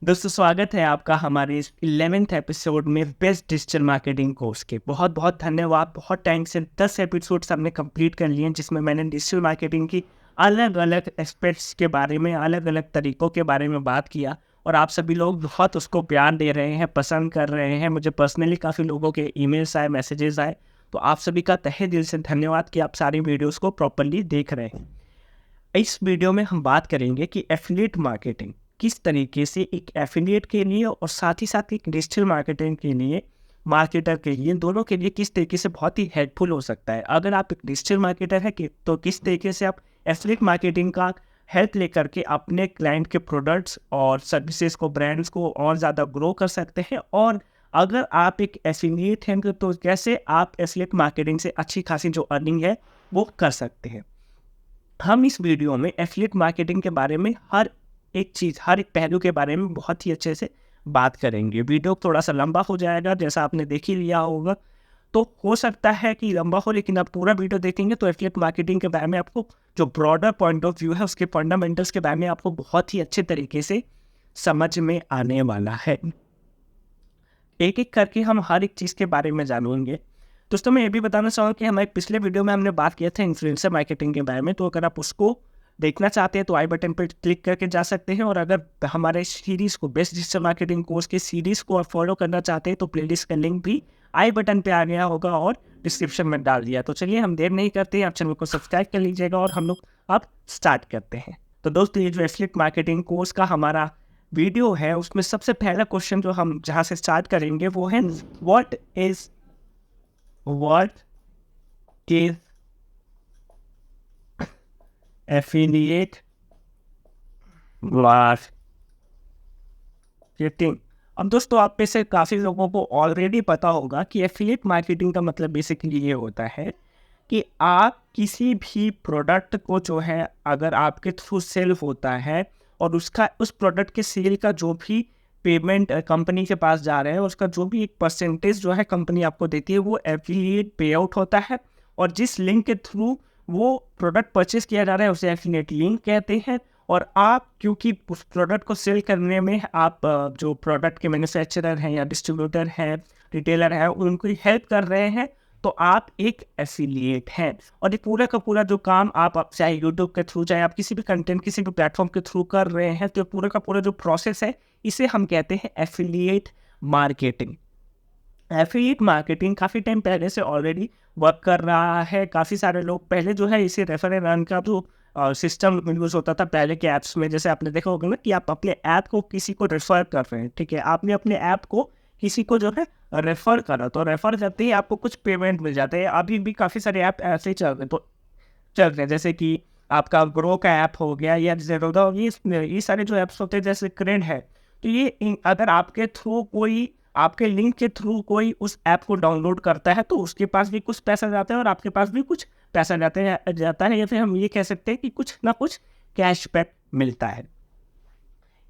दोस्तों स्वागत है आपका हमारे इस 11th एपिसोड में बेस्ट डिजिटल मार्केटिंग कोर्स के। बहुत बहुत धन्यवाद। बहुत टाइम से 10 एपिसोड्स हमने कंप्लीट कर लिए हैं, जिसमें मैंने डिजिटल मार्केटिंग की अलग अलग एस्पेक्ट्स के बारे में, अलग अलग तरीकों के बारे में बात किया और आप सभी लोग बहुत उसको प्यार दे रहे हैं, पसंद कर रहे हैं। मुझे पर्सनली काफ़ी लोगों के ईमेल्स आए, मैसेजेस आए, तो आप सभी का तहे दिल से धन्यवाद कि आप सारी वीडियोज़ को प्रॉपरली देख रहे हैं। इस वीडियो में हम बात करेंगे कि एफिलिएट मार्केटिंग किस तरीके से एक एफिलिएट के लिए और साथ ही साथ एक डिजिटल मार्केटिंग के लिए, मार्केटर के लिए, दोनों के लिए किस तरीके से बहुत ही हेल्पफुल हो सकता है। अगर आप एक डिजिटल मार्केटर है तो किस तरीके से आप एफिलिएट मार्केटिंग का हेल्प लेकर के अपने क्लाइंट के प्रोडक्ट्स और सर्विसेज को, ब्रांड्स को और ज़्यादा ग्रो कर सकते हैं। और अगर आप एक एफिलिएट हैं तो कैसे आप एफिलिएट मार्केटिंग से अच्छी खासी जो अर्निंग है वो कर सकते हैं। हम इस वीडियो में एफिलिएट मार्केटिंग के बारे में हर एक चीज़, हर एक पहलू के बारे में बहुत ही अच्छे से बात करेंगे। वीडियो थोड़ा सा लंबा हो जाएगा, जैसा आपने देख ही लिया होगा, तो हो सकता है कि लंबा हो, लेकिन आप पूरा वीडियो देखेंगे तो एफिलिएट मार्केटिंग के बारे में आपको जो ब्रॉडर पॉइंट ऑफ व्यू है, उसके फंडामेंटल्स के बारे में आपको बहुत ही अच्छे तरीके से समझ में आने वाला है। एक एक करके हम हर एक चीज़ के बारे में जानेंगे। दोस्तों मैं ये भी बताना चाहूँगा कि हमारे पिछले वीडियो में हमने बात किया था इन्फ्लुएंसर मार्केटिंग के बारे में, तो अगर आप उसको देखना चाहते हैं तो आई बटन पर क्लिक करके जा सकते हैं। और अगर हमारे सीरीज़ को, बेस्ट डिजिटल मार्केटिंग कोर्स के सीरीज़ को आप फॉलो करना चाहते हैं तो प्लेलिस्ट का लिंक भी आई बटन पे आ गया होगा और डिस्क्रिप्शन में डाल दिया। तो चलिए हम देर नहीं करते हैं, आप चैनल को सब्सक्राइब कर लीजिएगा और हम लोग अब स्टार्ट करते हैं। तो दोस्तों ये जो एफिलिएट मार्केटिंग कोर्स का हमारा वीडियो है, उसमें सबसे पहला क्वेश्चन जो हम जहाँ से स्टार्ट करेंगे वो है व्हाट इज एफिलिएट मार्केटिंग। अब दोस्तों आप में से काफ़ी लोगों को ऑलरेडी पता होगा कि एफिलिएट मार्केटिंग का मतलब बेसिकली ये होता है कि आप किसी भी प्रोडक्ट को जो है, अगर आपके थ्रू सेल होता है और उस प्रोडक्ट के सेल का जो भी पेमेंट कंपनी के पास जा रहे हैं, उसका जो भी एक परसेंटेज जो है कंपनी आपको देती है, वो एफिलिएट पे आउट होता है। और जिस लिंक के थ्रू वो प्रोडक्ट परचेज किया जा रहा है उसे एफिलिएट लिंक कहते हैं। और आप क्योंकि उस प्रोडक्ट को सेल करने में आप जो प्रोडक्ट के मैन्युफैक्चरर हैं या डिस्ट्रीब्यूटर हैं, रिटेलर हैं, उनको हेल्प कर रहे हैं, तो आप एक एफिलिएट हैं। और ये पूरा का पूरा जो काम आप चाहे यूट्यूब के थ्रू, चाहे आप किसी भी कंटेंट किसी भी प्लेटफॉर्म के थ्रू कर रहे हैं, तो पूरा का पूरा जो प्रोसेस है, इसे हम कहते हैं एफिलिएट मार्केटिंग। एफिलिएट मार्केटिंग काफ़ी टाइम पहले से ऑलरेडी वर्क कर रहा है। काफ़ी सारे लोग पहले जो है इसे रेफर एंड अर्न का जो सिस्टम यूज़ होता था पहले के ऐप्स में, जैसे आपने देखा होगा ना कि आप अपने ऐप को किसी को रेफर कर रहे हैं, ठीक है, आपने अपने ऐप को किसी को जो है रेफर करा, तो रेफर करते ही आपको कुछ पेमेंट मिल जाता है। अभी भी काफ़ी सारे ऐप ऐसे ही चल रहे हैं, जैसे कि आपका ग्रो का ऐप हो गया या ज़ेरोदा, ये सारे जो ऐप्स होते हैं, जैसे क्रेड है, तो ये अगर आपके थ्रू कोई, आपके लिंक के थ्रू कोई उस ऐप को डाउनलोड करता है तो उसके पास भी कुछ पैसा जाता है और आपके पास भी कुछ पैसा जाता है, या फिर हम ये कह सकते हैं कि कुछ ना कुछ कैशबैक मिलता है।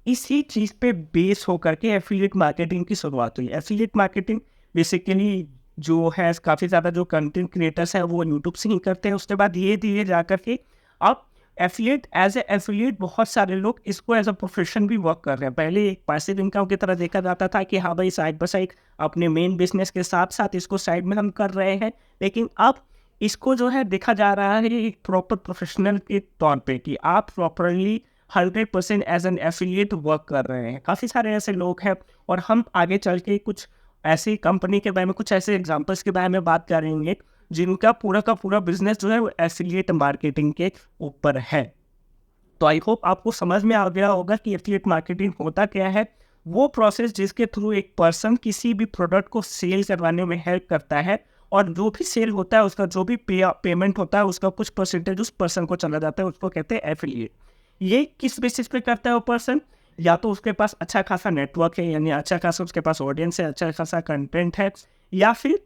इसी चीज़ पे बेस होकर के एफिलिएट मार्केटिंग की शुरुआत हुई। एफिलिएट मार्केटिंग बेसिकली जो है, काफ़ी ज़्यादा जो कंटेंट क्रिएटर्स हैं वो यूट्यूब से ही करते हैं। उसके बाद धीरे धीरे जा कर के अब एफिलिएट बहुत सारे लोग इसको एज अ प्रोफेशन भी वर्क कर रहे हैं। पहले एक पैसिव इनकम की तरह देखा जाता था कि हाँ भाई, साइड बाय साइड अपने मेन बिजनेस के साथ साथ इसको साइड में हम कर रहे हैं, लेकिन अब इसको जो है देखा जा रहा है एक प्रॉपर प्रोफेशनल के तौर पे कि आप properly 100% as an affiliate work कर रहे हैं। काफ़ी सारे ऐसे लोग हैं और हम आगे चल के कुछ ऐसी कंपनी के बारे में, कुछ ऐसे एग्जांपल्स के बारे में बात करेंगे जिनका पूरा का पूरा बिजनेस जो है वो एफिलिएट मार्केटिंग के ऊपर है। तो आई होप आपको समझ में आ गया होगा कि एफिलिएट मार्केटिंग होता क्या है। वो प्रोसेस जिसके थ्रू एक पर्सन किसी भी प्रोडक्ट को सेल करवाने में हेल्प करता है और जो भी सेल होता है उसका जो भी पेमेंट होता है उसका कुछ परसेंटेज उस पर्सन को चला जाता है, उसको कहते हैं एफिलिएट। ये किस बेसिस पे करता है वो पर्सन? या तो उसके पास अच्छा खासा नेटवर्क है, यानी अच्छा खासा उसके पास ऑडियंस है, अच्छा खासा कंटेंट है, या फिर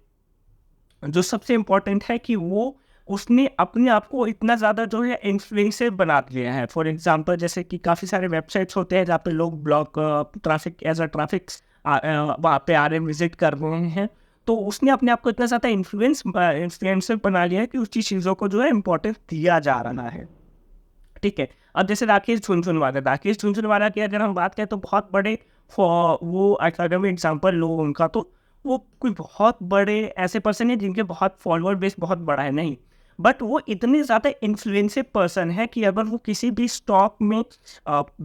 जो सबसे इम्पोर्टेंट है कि वो उसने अपने आप को इतना ज़्यादा जो है इन्फ्लुएंसर बना दिया है। फॉर एग्जांपल जैसे कि काफ़ी सारे वेबसाइट्स होते हैं जहाँ पे लोग blog traffic as a traffic वहाँ पे आ रहे हैं, विजिट कर रहे हैं, तो उसने अपने आप को इतना ज़्यादा इन्फ्लुएंसर बना लिया है कि उस चीज़ों को जो है इम्पोर्टेंस दिया जा रहा है, ठीक है। अब जैसे राकेश झुनझुनवाला की अगर हम बात करें तो बहुत बड़े वो अगर मैं एग्जांपल लूँ उनका, तो वो कोई बहुत बड़े ऐसे पर्सन है जिनके बहुत फॉलोअर बेस बहुत बड़ा है नहीं, बट वो इतने ज़्यादा इन्फ्लुएंसिव पर्सन है कि अगर वो किसी भी स्टॉक में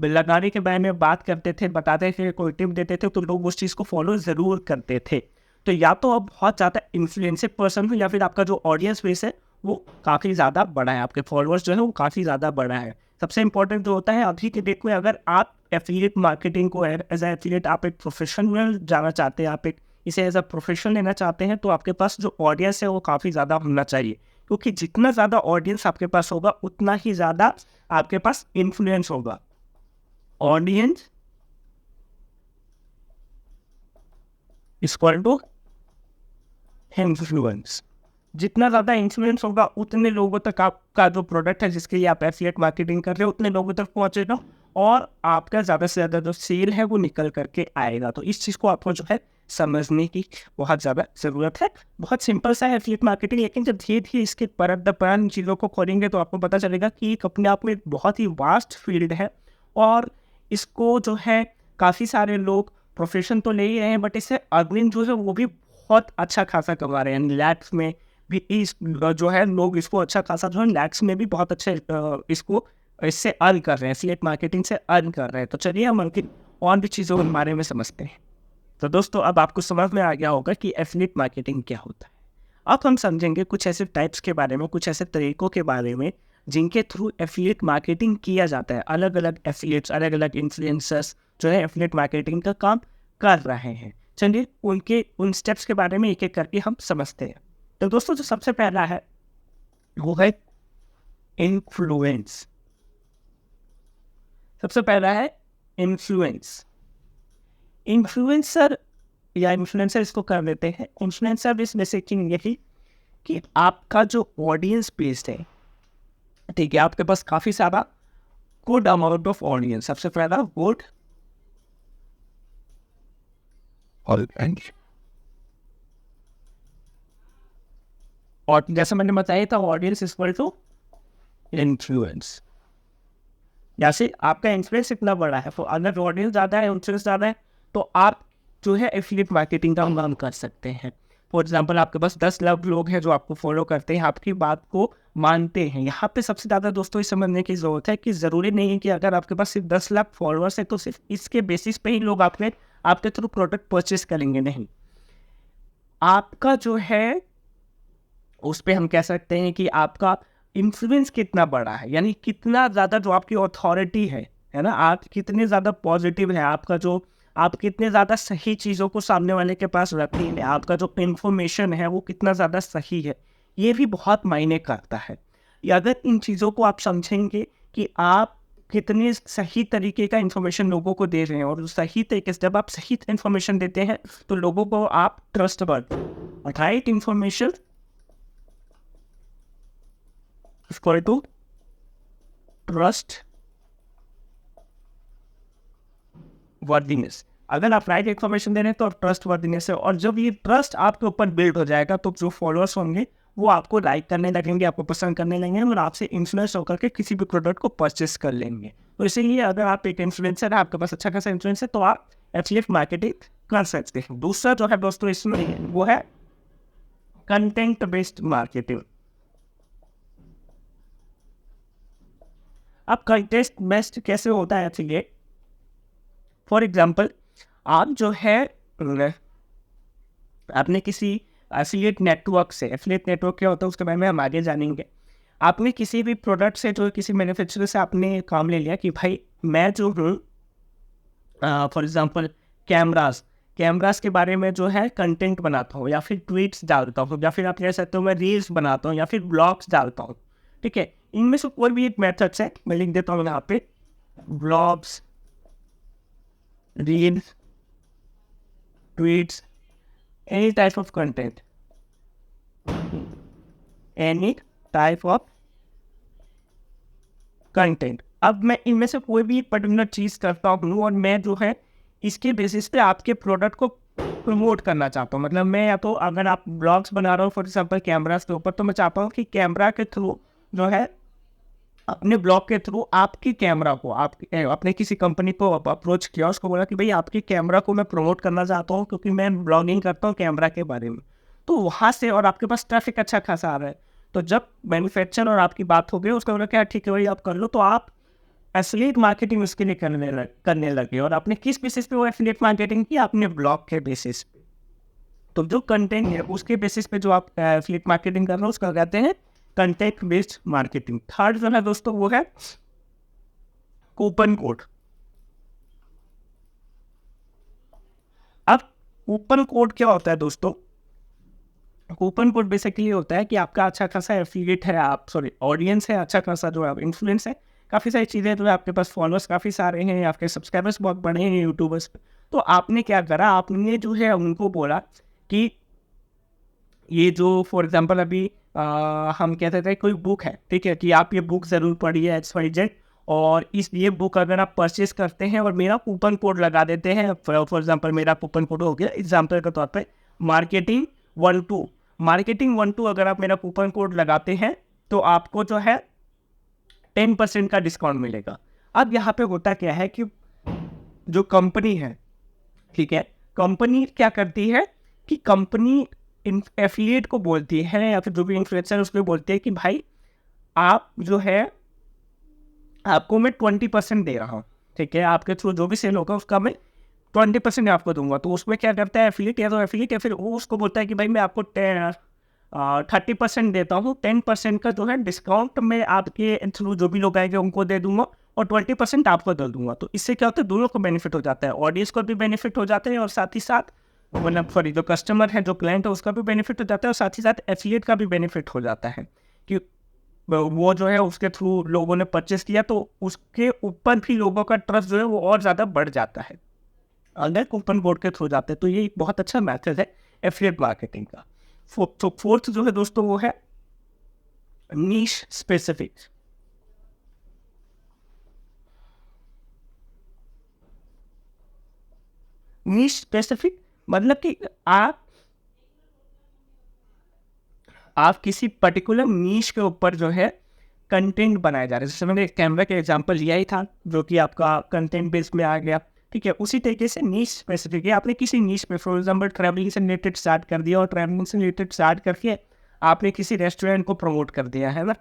लगाने के बारे में बात करते थे, बताते थे, कोई टिप देते थे, तो लोग उस चीज़ को फॉलो ज़रूर करते थे। तो या तो आप बहुत ज़्यादा इन्फ्लुएंसिव पर्सन हो, या फिर आपका जो ऑडियंस बेस है वो काफ़ी ज़्यादा बड़ा है, आपके फॉलोअर्स जो है वो काफ़ी ज़्यादा बड़ा है। सबसे इंपॉर्टेंट जो होता है अभी के डेट में, अगर आप एफिलिएट मार्केटिंग को एज ए एफिलिएट आप एक प्रोफेशन में जाना चाहते हैं, आप एक इसे एज अ प्रोफेशन लेना चाहते हैं, तो आपके पास जो ऑडियंस है वो काफ़ी ज़्यादा होना चाहिए, क्योंकि जितना ज़्यादा ऑडियंस आपके पास होगा उतना ही ज़्यादा आपके पास इन्फ्लुएंस होगा। Audience equal to influence. जितना ज़्यादा इन्फ्लुएंस होगा उतने लोगों तक आपका जो प्रोडक्ट है जिसके लिए आप एफिलिएट मार्केटिंग कर रहे हो उतने लोगों तक पहुंचेगा, और आपका ज़्यादा से ज़्यादा जो सेल है वो निकल करके आएगा। तो इस चीज़ को आपको जो है समझने की बहुत ज़्यादा ज़रूरत है। बहुत सिंपल सा है एफिलिएट मार्केटिंग, लेकिन जब धीरे धीरे इसके परत दर परत चीज़ों को खोलेंगे तो आपको पता चलेगा कि एक अपने आप में एक बहुत ही वास्ट फील्ड है, और इसको जो है काफ़ी सारे लोग प्रोफेशन तो ले ही रहे हैं, बट इससे अर्निंग जो है वो भी बहुत अच्छा खासा कमा रहे हैं। लैक्स में भी इस जो है लोग इसको अच्छा खासा जो है लैक्स में भी बहुत अच्छे इसको इससे अर्न कर रहे हैं, एफिलिएट मार्केटिंग से अर्न कर रहे हैं। तो चलिए हम उनकी और भी चीज़ों के बारे में समझते हैं। तो दोस्तों अब आपको समझ में आ गया होगा कि एफिलिएट मार्केटिंग क्या होता है। अब हम समझेंगे कुछ ऐसे टाइप्स के बारे में, कुछ ऐसे तरीकों के बारे में जिनके थ्रू एफिलिएट मार्केटिंग किया जाता है। अलग अलग एफिलिएट्स, अलग अलग इन्फ्लुएंसर्स जो है एफिलिएट मार्केटिंग का काम कर रहे हैं। चलिए उनके उन स्टेप्स के बारे में एक एक करके हम समझते हैं। तो दोस्तों जो सबसे पहला है वो है इन्फ्लुएंस। सबसे पहला है इन्फ्लुएंस। इन्फ्लुएंसर या इन्फ्लुएंसर इसको कर देते हैं। इन्फ्लुएंसर इस बेसिकली यही कि आपका जो ऑडियंस बेस्ड है, ठीक है, आपके पास काफ़ी सारा गुड अमाउंट ऑफ ऑडियंस। सबसे पहला गुड और जैसे मैंने बताया था ऑडियंस इक्वल टू इन्फ्लुएंस। जैसे आपका इन्फ्लुएंस इतना बड़ा है, तो अगर ऑडियंस ज़्यादा है, इन्फ्लुएंस ज़्यादा है, तो आप जो है एफिलिएट मार्केटिंग का काम कर सकते हैं। फॉर एग्जांपल आपके पास 10 लाख लोग हैं जो आपको फॉलो करते हैं, आपकी बात को मानते हैं। यहाँ पे सबसे ज़्यादा दोस्तों ये समझने की ज़रूरत है कि ज़रूरी नहीं है कि अगर आपके पास सिर्फ 10 लाख फॉलोअर्स है तो सिर्फ इसके बेसिस पे ही लोग आपके थ्रू प्रोडक्ट परचेस करेंगे, नहीं। आपका जो है उस पर हम कह सकते हैं कि आपका इन्फ्लुएंस कितना बड़ा है, यानी कितना ज़्यादा जो आपकी अथॉरिटी है ना, आप कितने ज़्यादा पॉजिटिव है, आपका जो आप कितने ज़्यादा सही चीज़ों को सामने वाले के पास रखते हैं, आपका जो इन्फॉर्मेशन है वो कितना ज़्यादा सही है, ये भी बहुत मायने करता है। या अगर इन चीज़ों को आप समझेंगे कि आप कितने सही तरीके का इन्फॉर्मेशन लोगों को दे रहे हैं, और सही तरीके से जब आप सही इन्फॉर्मेशन देते हैं तो लोगों को आप ट्रस्ट बढ़ right information equal to trustworthiness. अगर आप राइट इन्फॉर्मेशन दे रहे हैं तो ट्रस्ट वर्दीनेस है, और जब ये ट्रस्ट आपके ऊपर बिल्ड हो जाएगा तो जो फॉलोअर्स होंगे वो आपको लाइक करने लगेंगे, आपको पसंद करने लगेंगे, और आपसे इन्फ्लुएंस होकर के किसी भी प्रोडक्ट को परचेस कर लेंगे। तो इसीलिए अगर आप एक इन्फ्लुएंसर है, आपके पास अच्छा खासा इन्फ्लुएंस है, तो आप एफिलिएट मार्केटिंग कर सकते हैं। दूसरा जो है दोस्तों इसमें वो है कंटेंट बेस्ड मार्केटिंग। अब कंटेंट बेस्ड कैसे होता है एफिलिएट? फॉर एग्जाम्पल आप जो है आपने किसी एफिलिएट नेटवर्क से, एफिलिएट नेटवर्क क्या होता है उसके बारे में हम आगे जानेंगे। आपने किसी भी प्रोडक्ट से, जो किसी मैन्युफैक्चरर से आपने काम ले लिया कि भाई मैं जो हूँ फॉर एग्जांपल कैमरास के बारे में जो है कंटेंट बनाता हूँ, या फिर ट्वीट्स डालता हूँ, या फिर आप कह सकते हो मैं रील्स बनाता हूँ, या फिर ब्लॉग्स डालता हूँ, ठीक है। इनमें से कोई भी एक मेथड है, मैं लिख देता हूँ यहाँ पे, blogs, reels, tweets, any type of content, any type of content। अब मैं इनमें से कोई भी पर्टिकुलर चीज़ करता हूँ, और मैं जो है इसके बेसिस पे आपके प्रोडक्ट को प्रमोट करना चाहता हूँ। मतलब मैं, या तो अगर आप ब्लॉग्स बना रहा हूँ फॉर एग्जाम्पल कैमरास के ऊपर, तो मैं चाहता हूँ कि कैमरा के थ्रू जो है अपने ब्लॉग के थ्रू आपके कैमरा को अपने किसी कंपनी को अप्रोच किया, उसको बोला कि भाई आपके कैमरा को मैं प्रमोट करना चाहता हूँ क्योंकि मैं ब्लॉगिंग करता हूँ कैमरा के बारे में। तो वहाँ से और आपके पास ट्रैफिक अच्छा खासा आ रहा है, तो जब मैन्युफैक्चर और आपकी बात हो गई, उसका बोला क्या ठीक है भाई आप कर लो। तो आप एफिलिएट मार्केटिंग उसके लिए करने लगे। और आपने किस बेसिस पे वो एफिलिएट मार्केटिंग की? आपने ब्लॉग के बेसिस पे। तो जो कंटेंट है उसके बेसिस पे जो आप एफिलिएट मार्केटिंग कर रहे हो उसका कहते हैं कंटेंट बेस्ड मार्केटिंग। थर्ड जो है दोस्तों वो है कूपन कोड। अब कूपन कोड क्या होता है दोस्तों? कूपन कोड बेसिकली होता है कि आपका अच्छा खासा एफिलिएट है, आप ऑडियंस है अच्छा खासा, जो आप इन्फ्लुएंस है, काफ़ी सारी चीज़ें, जो है आपके पास फॉलोअर्स काफ़ी सारे हैं, आपके सब्सक्राइबर्स बहुत बड़े हैं यूट्यूबर्स पे। तो आपने क्या करा, आपने जो है उनको बोला कि ये जो फॉर एग्जांपल अभी हम कहते थे कोई बुक है, ठीक है, कि आप ये बुक ज़रूर पढ़िए XYZ, और इस ये बुक अगर आप परचेज करते हैं और मेरा कूपन कोड लगा देते हैं, फॉर एग्जांपल मेरा कूपन कोड हो गया एग्जांपल के तौर पे मार्केटिंग 12 अगर आप मेरा कूपन कोड लगाते हैं तो आपको जो है 10% का डिस्काउंट मिलेगा। अब यहाँ पे होता क्या है कि जो कंपनी है, ठीक है, कंपनी क्या करती है कि कंपनी एफिलिएट को बोलती है या फिर जो भी इन्फ्लुएंसर है उसको बोलती है कि भाई आप जो है आपको मैं 20% दे रहा हूँ, ठीक है, आपके थ्रू जो भी सेल होगा उसका मैं 20% आपको दूंगा। तो उसमें क्या करता है एफिलिएट, या फिर वो उसको बोलता है कि भाई मैं आपको 30% देता हूँ, 10% का जो है डिस्काउंट मैं आपके थ्रू जो भी लोग आएंगे उनको दे दूंगा और 20% आपको दे दूंगा। तो इससे क्या होता है, दोनों को बेनिफिट हो जाता है, ऑडियंस को भी बेनिफिट हो जाता है और साथ ही साथ मतलब जो कस्टमर है, जो क्लाइंट है, उसका भी बेनिफिट हो जाता है और साथ ही साथ एफिलिएट का भी बेनिफिट हो जाता है कि वो जो है उसके थ्रू लोगों ने परचेस किया तो उसके ऊपर भी लोगों का ट्रस्ट जो है वो और ज़्यादा बढ़ जाता है अगर कूपन कोड के थ्रू जाते हैं। तो ये एक बहुत अच्छा मेथड है एफिलिएट मार्केटिंग का। तो फोर्थ जो है दोस्तों वो है नीश स्पेसिफिक। नीश स्पेसिफिक मतलब कि आप किसी पर्टिकुलर नीश के ऊपर जो है कंटेंट बनाए जा रहे हैं। जैसे मैंने कैमरा का एग्जांपल लिया ही था जो कि आपका कंटेंट बेस में आ गया, ठीक है। उसी तरीके से नीश स्पेसिफिक है, आपने किसी नीश पे फॉर एग्जांपल ट्रैवलिंग से रिलेटेड स्टार्ट कर दिया और ट्रैवलिंग से रिलेटेड स्टार्ट करके आपने किसी रेस्टोरेंट को प्रमोट कर दिया है ना,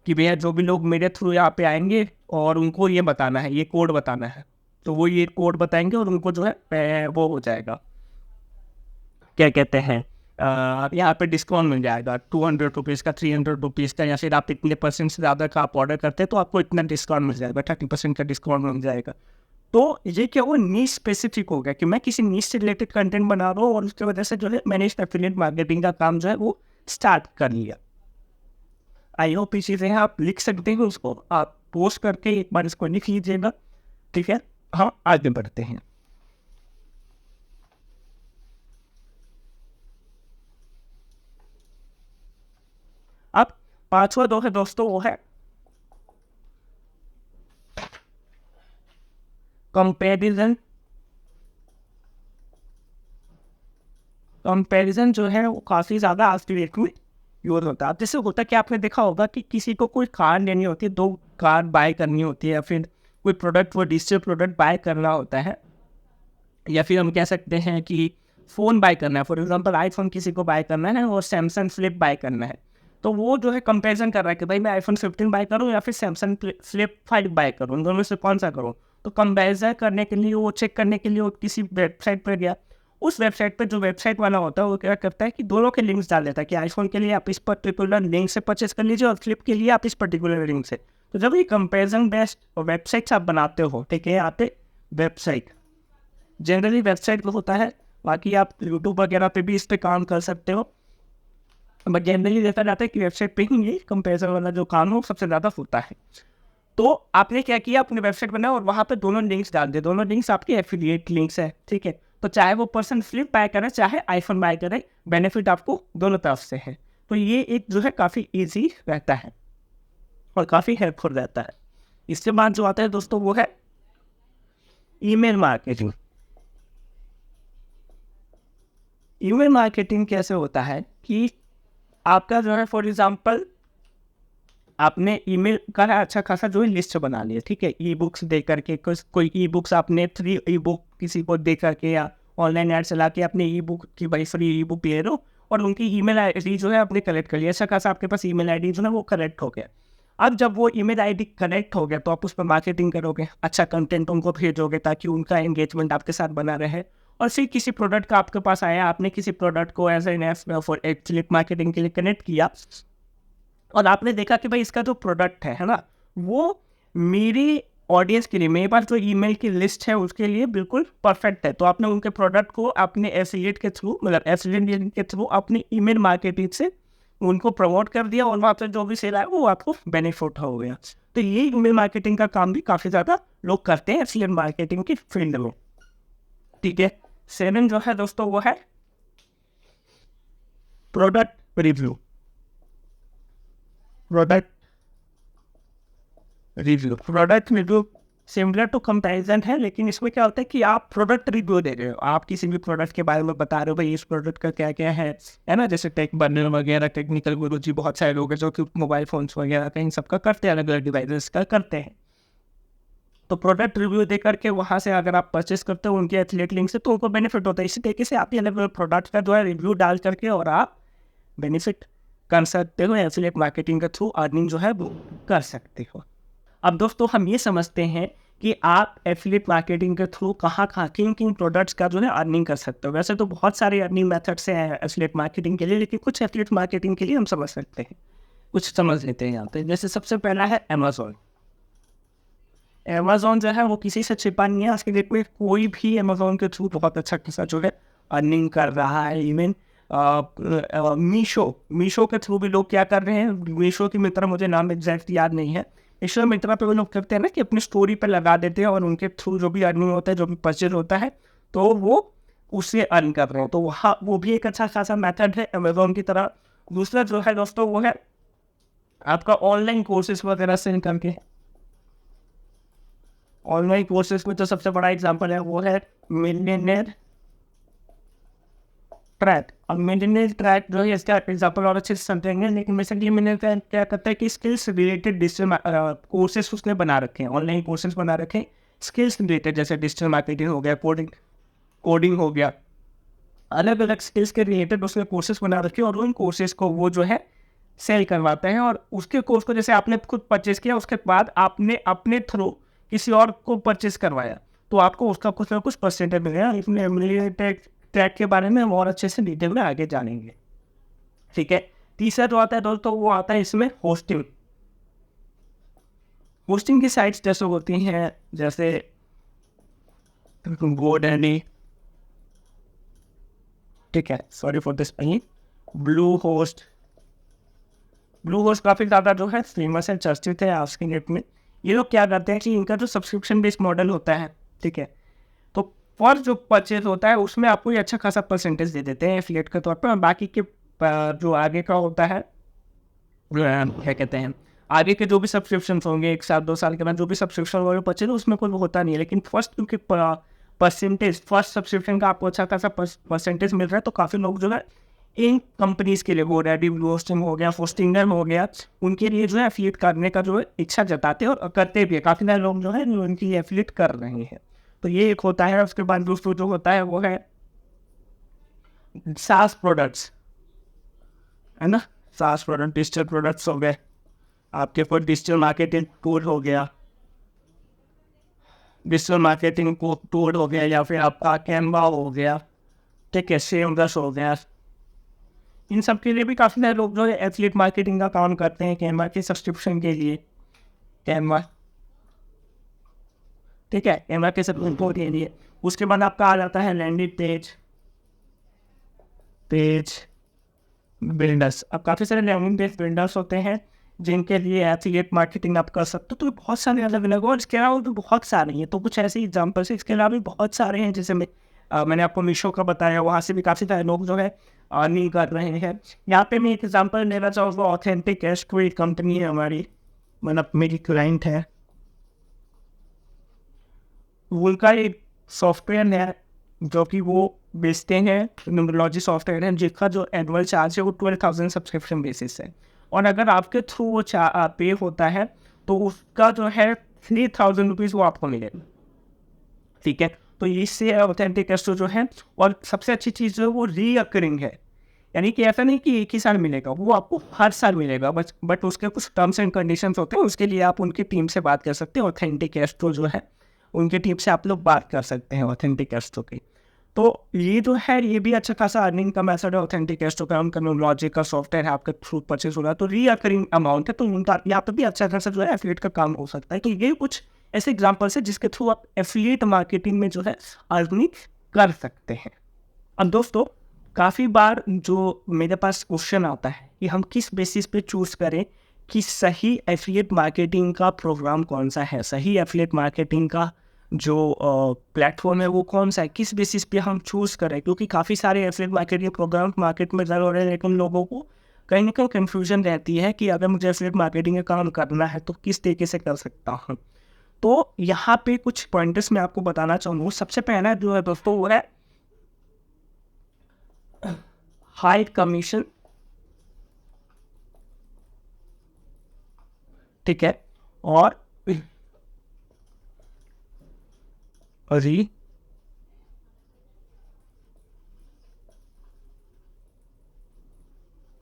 कि भैया जो भी लोग मेरे थ्रू यहाँ पे आएंगे और उनको ये बताना है, ये कोड बताना है, तो वो ये कोड बताएंगे और उनको जो है वो हो जाएगा, क्या कहते हैं, यहाँ पे डिस्काउंट मिल जाएगा 200 रुपीज़ का, 300 रुपीज़ का, या फिर आप इतने परसेंट से ज़्यादा का आप ऑर्डर करते हैं तो आपको इतना डिस्काउंट मिल जाएगा, 30% का डिस्काउंट मिल जाएगा। तो ये क्या वो नीश स्पेसिफिक हो गया कि मैं किसी नीश से रिलेटेड कंटेंट बना रहा हूँ और उसकी वजह से जो है मैंने इस एफिलिएट मार्केटिंग का काम जो है वो स्टार्ट कर लिया। आई होप इस चीज़ें आप लिख सकते हैं, उसको आप पोस्ट करके एक बार इसको लिख लीजिएगा, ठीक है। हाँ, आगे बढ़ते हैं। अब पांचवा दो है दोस्तों वो है कंपैरिजन। कंपैरिजन जो है वो काफ़ी ज़्यादा आज की डेट में यूज होता है। अब जैसे होता कि आपने देखा होगा कि किसी को कोई कार लेनी होती है, 2 कार बाय करनी होती है, या फिर कोई प्रोडक्ट, वो डिजिटल प्रोडक्ट बाय करना होता है, या फिर हम कह सकते हैं कि फ़ोन बाय करना है, फॉर एग्जांपल आईफोन किसी को बाय करना है और सैमसंग फ्लिप बाय करना है। तो वो जो है कंपैरिजन कर रहा है कि भाई मैं आईफोन 15 बाय करूँ या फिर सैमसंग फ्लिप 5 बाय करूँ, उन दोनों में से कौन सा करूँ। तो कंपैरिजन करने के लिए, वो चेक करने के लिए वो किसी वेबसाइट पर गया। उस वेबसाइट पर जो वेबसाइट वाला होता है वो क्या करता है कि दोनों के लिंक्स डाल देता है कि आईफोन के लिए आप इस पर्टिकुलर लिंक से परचेस कर लीजिए और फ्लिप के लिए आप इस पर्टिकुलर लिंक से। तो जब ये कंपेरिजन बेस्ड वेबसाइट्स आप बनाते हो, ठीक है, यहाँ पे वेबसाइट जनरली वेबसाइट में होता है, बाकी आप यूट्यूब वगैरह पे भी इस पर काम कर सकते हो, बट जनरली देखा जाता है कि वेबसाइट पे ही ये कंपेरिजन वाला जो काम हो सबसे ज़्यादा होता है। तो आपने क्या किया, अपनी वेबसाइट बनाया और वहाँ पे दोनों लिंक्स डाल दिए, दोनों लिंक्स आपके एफिलिएट लिंक्स है, ठीक है। तो चाहे वो पर्सन फ्लिप बाय करे चाहे आईफोन बाय करे, बेनिफिट आपको दोनों तरफ से है। तो ये एक जो है काफ़ी ईजी रहता है और काफ़ी हेल्पफुल रहता है। इसके बाद जो आता है दोस्तों वो है ईमेल मार्केटिंग। ईमेल मार्केटिंग कैसे होता है कि आपका जो है फॉर एग्जांपल आपने ईमेल का अच्छा खासा जो है लिस्ट बना लिया, ठीक है, ई बुक्स दे करके, कोई ई बुक्स आपने फ्री ई बुक किसी को दे करके या ऑनलाइन ऐड चला के अपने ई बुक की भाई फ्री ई बुक ले लो, और उनकी ईमेल आईडी जो है आपने कलेक्ट कर लिया, अच्छा खासा आपके पास ईमेल आईडी जो है वो कलेक्ट हो गया। अब जब वो ईमेल आईडी कनेक्ट हो गया तो आप उस पर मार्केटिंग करोगे, अच्छा कंटेंट उनको भेजोगे ताकि उनका एंगेजमेंट आपके साथ बना रहे। और फिर किसी प्रोडक्ट का आपके पास आया, आपने किसी प्रोडक्ट को as an F for affiliate marketing के लिए कनेक्ट किया, और आपने देखा कि भाई इसका जो प्रोडक्ट है ना, वो मेरी ऑडियंस के लिए, मेरे पास जो ईमेल की लिस्ट है उसके लिए बिल्कुल परफेक्ट है। तो आपने उनके प्रोडक्ट को अपने एफिलिएट के थ्रू, मतलब एफिलिएट के थ्रू अपनी ईमेल मार्केटिंग से उनको प्रमोट कर दिया, और वहाँ पर जो भी सेल आया वो आपको बेनिफिट हो गया। तो ये ईमेल मार्केटिंग का काम भी काफ़ी ज़्यादा लोग करते हैं एफिलिएट मार्केटिंग की फील्ड में, ठीक है। 7 जो है दोस्तों वो है product review. Product review similar to comparison है, लेकिन इसमें क्या होता है कि आप प्रोडक्ट रिव्यू दे रहे हो, आप किसी भी प्रोडक्ट के बारे में बता रहे हो भाई इस प्रोडक्ट का क्या क्या है ना। जैसे टेक बर्नर वगैरह, टेक्निकल गुरु जी बहुत सारे लोग हैं जो कि मोबाइल फोन्स वगैरह का इन सबका करते हैं, अलग अलग डिवाइसेस का करते हैं। तो प्रोडक्ट रिव्यू दे करके वहाँ से अगर आप परचेस करते हो उनके एफिलिएट लिंक से तो उनको बेनिफिट होता है। इसी तरीके से आप ये अलग अलग प्रोडक्ट का जो है रिव्यू डाल करके और आप बेनिफिट कर सकते हो, एफिलिएट मार्केटिंग के थ्रू अर्निंग जो है वो कर सकते हो। अब दोस्तों हम ये समझते हैं कि आप एफिलिएट मार्केटिंग के थ्रू कहाँ किन किन प्रोडक्ट्स का जो है अर्निंग कर सकते हो। वैसे तो बहुत सारे अर्निंग मेथड्स हैं एफिलिएट मार्केटिंग के लिए, लेकिन कुछ एफिलिएट मार्केटिंग के लिए हम समझ सकते हैं, कुछ समझ लेते हैं यहाँ पे। जैसे सबसे पहला है अमेजोन। अमेजोन जो है वो किसी से छिपा नहीं है, आज के डेट में कोई भी अमेजोन के थ्रू बहुत अच्छा खासा जो है अर्निंग कर रहा है। इवन मीशो के थ्रू भी लोग क्या कर रहे हैं, मीशो की मित्र मुझे नाम एग्जैक्ट याद नहीं है, मीशो मित्रा पे वो लोग करते हैं ना कि अपनी स्टोरी पे लगा देते हैं और उनके थ्रू जो भी अर्निंग होता है, जो भी परचेज होता है, तो वो उससे अर्न कर रहे हैं। तो वहाँ वो भी एक अच्छा खासा मेथड है अमेजोन की तरह। दूसरा जो है दोस्तों वो है आपका ऑनलाइन कोर्सेज वगैरह सेल करके। ऑनलाइन कोर्सेज में तो सबसे बड़ा एग्जांपल है वो है मिलियनेयर ट्रैक। अब मिलियनेयर ट्रैक जो है इसका एग्जांपल और अच्छे से समझेंगे, लेकिन बेसिकली मिलियनेयर क्या करता है कि स्किल्स रिलेटेड डिजिटल कोर्सेज उसने बना रखे हैं, ऑनलाइन कोर्सेज बना रखे हैं स्किल्स रिलेटेड, जैसे डिजिटल मार्केटिंग हो गया, कोडिंग हो गया, अलग अलग स्किल्स के रिलेटेड उसने कोर्सेज बना रखे हैं, और उन कोर्सेज को वो जो है सेल करवाते हैं। और उसके कोर्स को जैसे आपने खुद परचेज किया, उसके बाद आपने अपने थ्रू किसी और को परचेज करवाया, तो आपको उसका कुछ ना कुछ परसेंटेज मिलेगा। इसमें मिलियनेयर ट्रैक के बारे में हम और अच्छे से डिटेल में आगे जानेंगे, ठीक है। तीसरा जो आता है दोस्तों वो आता है इसमें होस्टिंग। होस्टिंग की साइट्स जैसे होती हैं, जैसे GoDaddy, ठीक है, sorry for this, blue host काफ़ी ज़्यादा जो है फेमस है, चर्चित है आज के डेट में। ये लोग क्या करते हैं कि इनका जो सब्सक्रिप्शन बेस्ड मॉडल होता है, ठीक है, तो पर जो परचेज होता है उसमें आपको ये अच्छा खासा परसेंटेज दे देते हैं एफिलिएट के तौर पर, और बाकी के जो आगे का होता है क्या कहते हैं, आगे के जो भी सब्सक्रिप्शन होंगे 1 साल 2 साल के बाद जो भी सब्सक्रिप्शन होगा परचेज, उसमें कोई होता नहीं है। लेकिन फर्स्ट क्योंकि फर्स्ट सब्सक्रिप्शन का आपको अच्छा खासा परसेंटेज मिल रहा है, तो काफ़ी लोग जो है इन कंपनीज के लिए, GoDaddy, ब्लू होस्टिंग हो गया, होस्टिंगर हो गया, उनके लिए जो है एफिलिएट करने का जो है इच्छा जताते हैं और करते भी है। काफ़ी सारे लोग जो है उनके लिए एफिलिएट कर रहे हैं, तो ये एक होता है। उसके बाद दूसरा जो होता है वो है SaaS प्रोडक्ट्स, है ना, SaaS प्रोडक्ट, डिजिटल प्रोडक्ट्स हो गए, आपके पास डिजिटल मार्केटिंग टूल हो गया, या फिर आपका कैनवा हो गया, ठीक है, सेमरस हो गया। इन सब के लिए भी काफ़ी सारे लोग जो है एफिलिएट मार्केटिंग का काम करते हैं कैनवा के सब्सक्रिप्शन के लिए। कैनवा, ठीक है, कैनवा के सब्सक्रिप्शन के लिए। उसके बाद आपका आ जाता है लैंडिंग पेज बिल्डर्स। अब काफ़ी सारे लैंडिंग पेज बिल्डर्स होते हैं जिनके लिए एफिलिएट मार्केटिंग आप कर सकते हो। तो बहुत सारे अलग अलग, और इसके अलावा भी बहुत सारे हैं, तो कुछ ऐसे एग्जाम्पल्स हैं। इसके अलावा भी बहुत सारे हैं, जैसे मैंने आपको मीशो का बताया, वहाँ से भी काफ़ी सारे लोग जो है अर्निंग कर रहे हैं। यहाँ पे मैं एक एग्जांपल लेना चाहूँगा, ऑथेंटिक कैश, कोई कंपनी है हमारी, मतलब मेरी क्लाइंट है, उनका एक सॉफ्टवेयर है जो कि वो बेचते हैं, न्यूमरोलॉजी सॉफ्टवेयर है, जिसका जो एनुअल चार्ज है वो 12,000 सब्सक्रिप्शन बेसिस है। और अगर आपके थ्रू वो पे होता है तो उसका जो है 3000 रुपीज़ वो आपको मिलेगा, ठीक है। तो इससे ऑथेंटिक एस्ट्रो जो है, और सबसे अच्छी चीज़ जो है वो रीअकरिंग है, यानी कि ऐसा नहीं कि एक ही साल मिलेगा, वो आपको हर साल मिलेगा, बट उसके कुछ टर्म्स एंड कंडीशंस होते हैं। उसके लिए आप उनकी टीम से बात कर सकते हैं, ऑथेंटिक एस्ट्रो जो है उनकी टीम से आप लोग बात कर सकते हैं ऑथेंटिक एस्ट्रो की। तो ये जो है ये भी अच्छा खासा अर्निंग का मेथड है ऑथेंटिक एस्ट्रो का। उनका लॉजिक का सॉफ्टवेयर है, आपके थ्रू परचेज हो रहा है तो रीअकरिंग अमाउंट है, तो उनका यहाँ पे भी अच्छा खासा जो है एफिलिएट का काम हो सकता है। तो ये कुछ ऐसे एग्जाम्पल्स है जिसके थ्रू आप एफिलिएट मार्केटिंग में जो है अर्निंग कर सकते हैं। अब दोस्तों, काफ़ी बार जो मेरे पास क्वेश्चन आता है कि हम किस बेसिस पे चूज़ करें कि सही एफिलिएट मार्केटिंग का प्रोग्राम कौन सा है, सही एफिलिएट मार्केटिंग का जो प्लेटफॉर्म है वो कौन सा है, किस बेसिस पे हम चूज़ करें। क्योंकि काफ़ी सारे एफिलिएट मार्केटिंग प्रोग्राम मार्केट में ज़रूर है, लेकिन लोगों को कहीं ना कहीं कन्फ्यूजन रहती है कि अगर मुझे एफिलिएट मार्केटिंग का काम करना है तो किस तरीके से कर सकता हूँ। तो यहाँ पे कुछ पॉइंटर्स मैं आपको बताना चाहूँगा। सबसे पहला जो है दोस्तों वो है हाई कमीशन, ठीक है, और री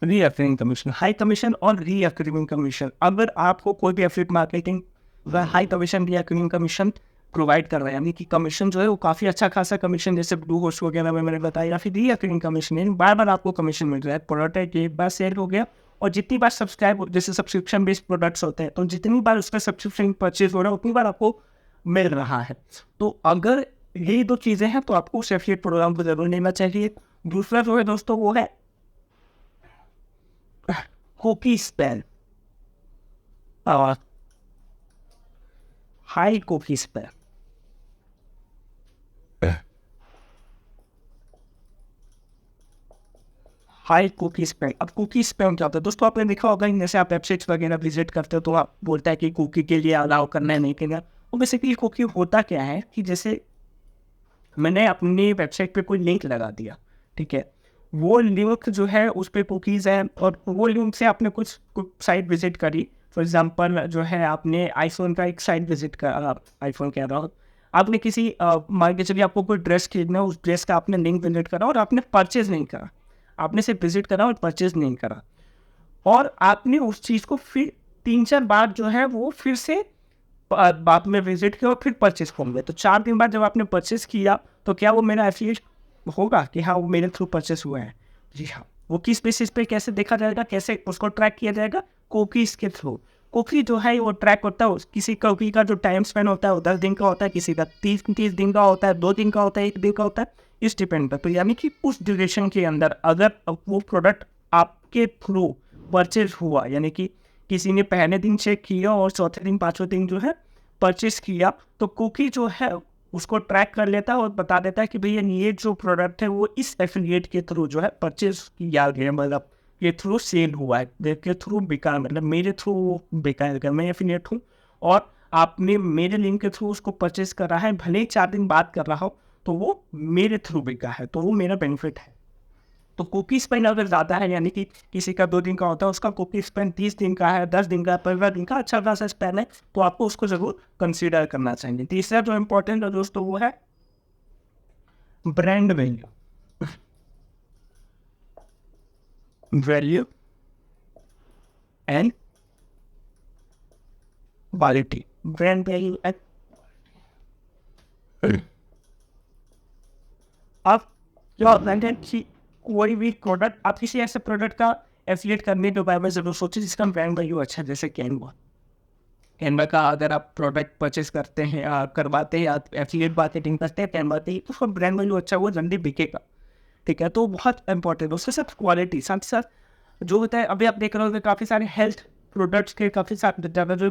रीअकरिंग कमीशन, हाई कमीशन और रीअकरिंग कमीशन। अगर आपको कोई भी एफिलिएट मार्केटिंग वह high commission recurring commission provide कर रहा है, यानी कि कमीशन जो है वो काफ़ी अच्छा खासा कमीशन, जैसे ब्लू होस्ट वगैरह में मैंने बताया, या फिर रीअकरिंग कमीशन, यानी बार बार आपको कमीशन मिल रहा है। प्रोडक्ट एक बार सेल हो गया और जितनी बार सब्सक्राइब, जैसे सब्सक्रिप्शन बेस्ड प्रोडक्ट्स होते हैं, तो जितनी बार उसका सब्सक्रिप्शन परचेज हो रहा है उतनी बार आपको मिल रहा है। तो अगर ये दो चीज़ें हैं तो आपको उस एफिलिएट प्रोग्राम को जरूर लेना चाहिए। दूसरा जो है दोस्तों वो है cookie spell, high cookie spell, high cookie spam. अब कुकी स्पैम क्या होता है दोस्तों, आपने देखा होगा जैसे आप वेबसाइट्स वगैरह विजिट करते हो तो आप बोलता है कि कुकी के लिए अलाउ करना है नहीं करना। तो बेसिकली कुकी होता क्या है कि जैसे मैंने अपनी वेबसाइट पे कोई लिंक लगा दिया, ठीक है, वो लिंक जो है उस पर कुकीज़ है, और वो लिंक से आपने कुछ साइट विजिट करी। फॉर एग्जांपल जो है आपने आईफोन का एक साइट विजिट करा, आईफोन कह रहा हूँ, आपने किसी मान के चलिए आपको कोई ड्रेस खरीदना है, उस ड्रेस का आपने लिंक विजिट करा और आपने परचेज नहीं करा, आपने सिर्फ विजिट करा और परचेज नहीं करा, और आपने उस चीज़ को फिर 3-4 बार जो है वो फिर से बाद में विजिट किया और फिर परचेज कर लिया। तो 4 दिन बाद जब आपने परचेज किया तो क्या वो मेरा एफिलिएट होगा कि हाँ वो मेरे थ्रू परचेज हुआ है? जी हाँ। वो किस बेसिस पे कैसे देखा जाएगा, कैसे उसको ट्रैक किया जाएगा? कुकीज़ के थ्रू। कुकी जो है वो ट्रैक होता है, किसी कुकी का जो टाइम स्पेन होता है वो 10 दिन का होता है, किसी का 30 दिन का होता है, 2 दिन का होता है, 1 दिन का होता है, इस डिपेंड पर। तो यानी कि उस ड्यूरेशन के अंदर अगर वो प्रोडक्ट आपके थ्रू परचेज हुआ, यानी कि किसी ने पहले दिन चेक किया और चौथे दिन 5वें दिन जो है परचेज किया, तो कुकी जो है उसको ट्रैक कर लेता है और बता देता है कि भैया ये जो प्रोडक्ट है वो इस एफिलिएट के थ्रू जो है परचेज किया गया, मतलब ये थ्रू सेल हुआ है, के थ्रू बिका, मतलब मेरे थ्रू बिका है, मैं एफिलिएट हूँ और आपने मेरे लिंक के थ्रू उसको परचेज करा है, भले ही 4 दिन बाद कर रहा हो तो वो मेरे थ्रू बिका है, तो वो मेरा बेनिफिट है। तो कुकी स्पेन अगर ज़्यादा है, यानी कि किसी का 2 दिन का होता है, उसका कुकी स्पेन 30 दिन का है, 10 दिन का, 15 दिन का, अच्छा खासा स्पेन है, तो आपको उसको ज़रूर कंसीडर करना चाहिए। तीसरा जो इम्पोर्टेंट है दोस्तों वो है brand value, value and quality, brand value and. आप जो ब्रांडेड की कोई भी प्रोडक्ट, आप किसी ऐसे प्रोडक्ट का एफिलिएट करने के बारे में ज़रूर सोचें जिसका ब्रांड वैल्यू अच्छा है, जैसे कैनवा। कैनवा का अगर आप प्रोडक्ट परचेज करते हैं या करवाते हैं या एफिलिएट मार्केटिंग करते हैं कैनवा पे, तो उसका ब्रांड वैल्यू अच्छा है, वो जल्दी बिकेगा, ठीक है। तो बहुत इंपॉर्टेंट है। उसके साथ क्वालिटी, साथ ही साथ जो होता है, अभी आप देख रहे हो काफ़ी सारे हेल्थ प्रोडक्ट्स के काफ़ी सारे ज़्यादा जो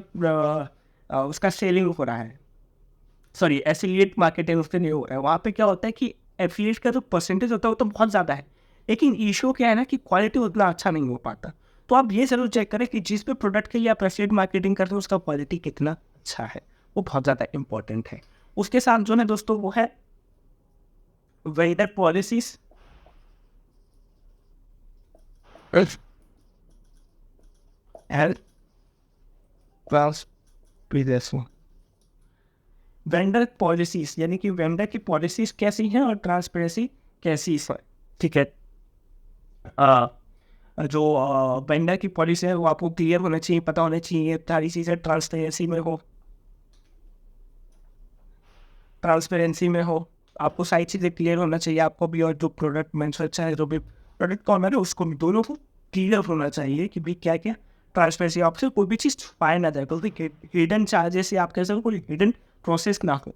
उसका सेलिंग हो रहा है, सॉरी एफिलिएट मार्केटिंग उसके नहीं हो रहा है, वहाँ पे क्या होता है कि एफिलिएट का जो परसेंटेज होता है वो तो बहुत ज़्यादा है, लेकिन इशू क्या है ना कि क्वालिटी उतना अच्छा नहीं हो पाता। तो आप ये ज़रूर चेक करें कि जिस भी प्रोडक्ट के लिए आप एफिलिएट मार्केटिंग करते हो उसका क्वालिटी कितना अच्छा है, वो बहुत ज़्यादा इंपॉर्टेंट है। उसके साथ जो है दोस्तों वो है vendor policies, and transparency. Vendor policies यानी कि वेंडर की पॉलिसीज कैसी हैं और ट्रांसपेरेंसी कैसी है, ठीक है। जो वेंडर की पॉलिसी है वो आपको क्लियर होना चाहिए, पता होना चाहिए, सारी चीज़ें ट्रांसपेरेंसी में हो, आपको सारी चीज़ें क्लियर होना चाहिए आपको भी, और जो प्रोडक्ट मैन्युफैक्चर है, जो भी प्रोडक्ट कौन है उसको भी, दोनों को क्लियर होना चाहिए कि भाई क्या क्या ट्रांसपेरेंसी, आपसे कोई भी चीज़ छुपाया ना जाए, क्योंकि हिडन चार्जेस या आप कह सकते कोई हिडन प्रोसेस ना हो,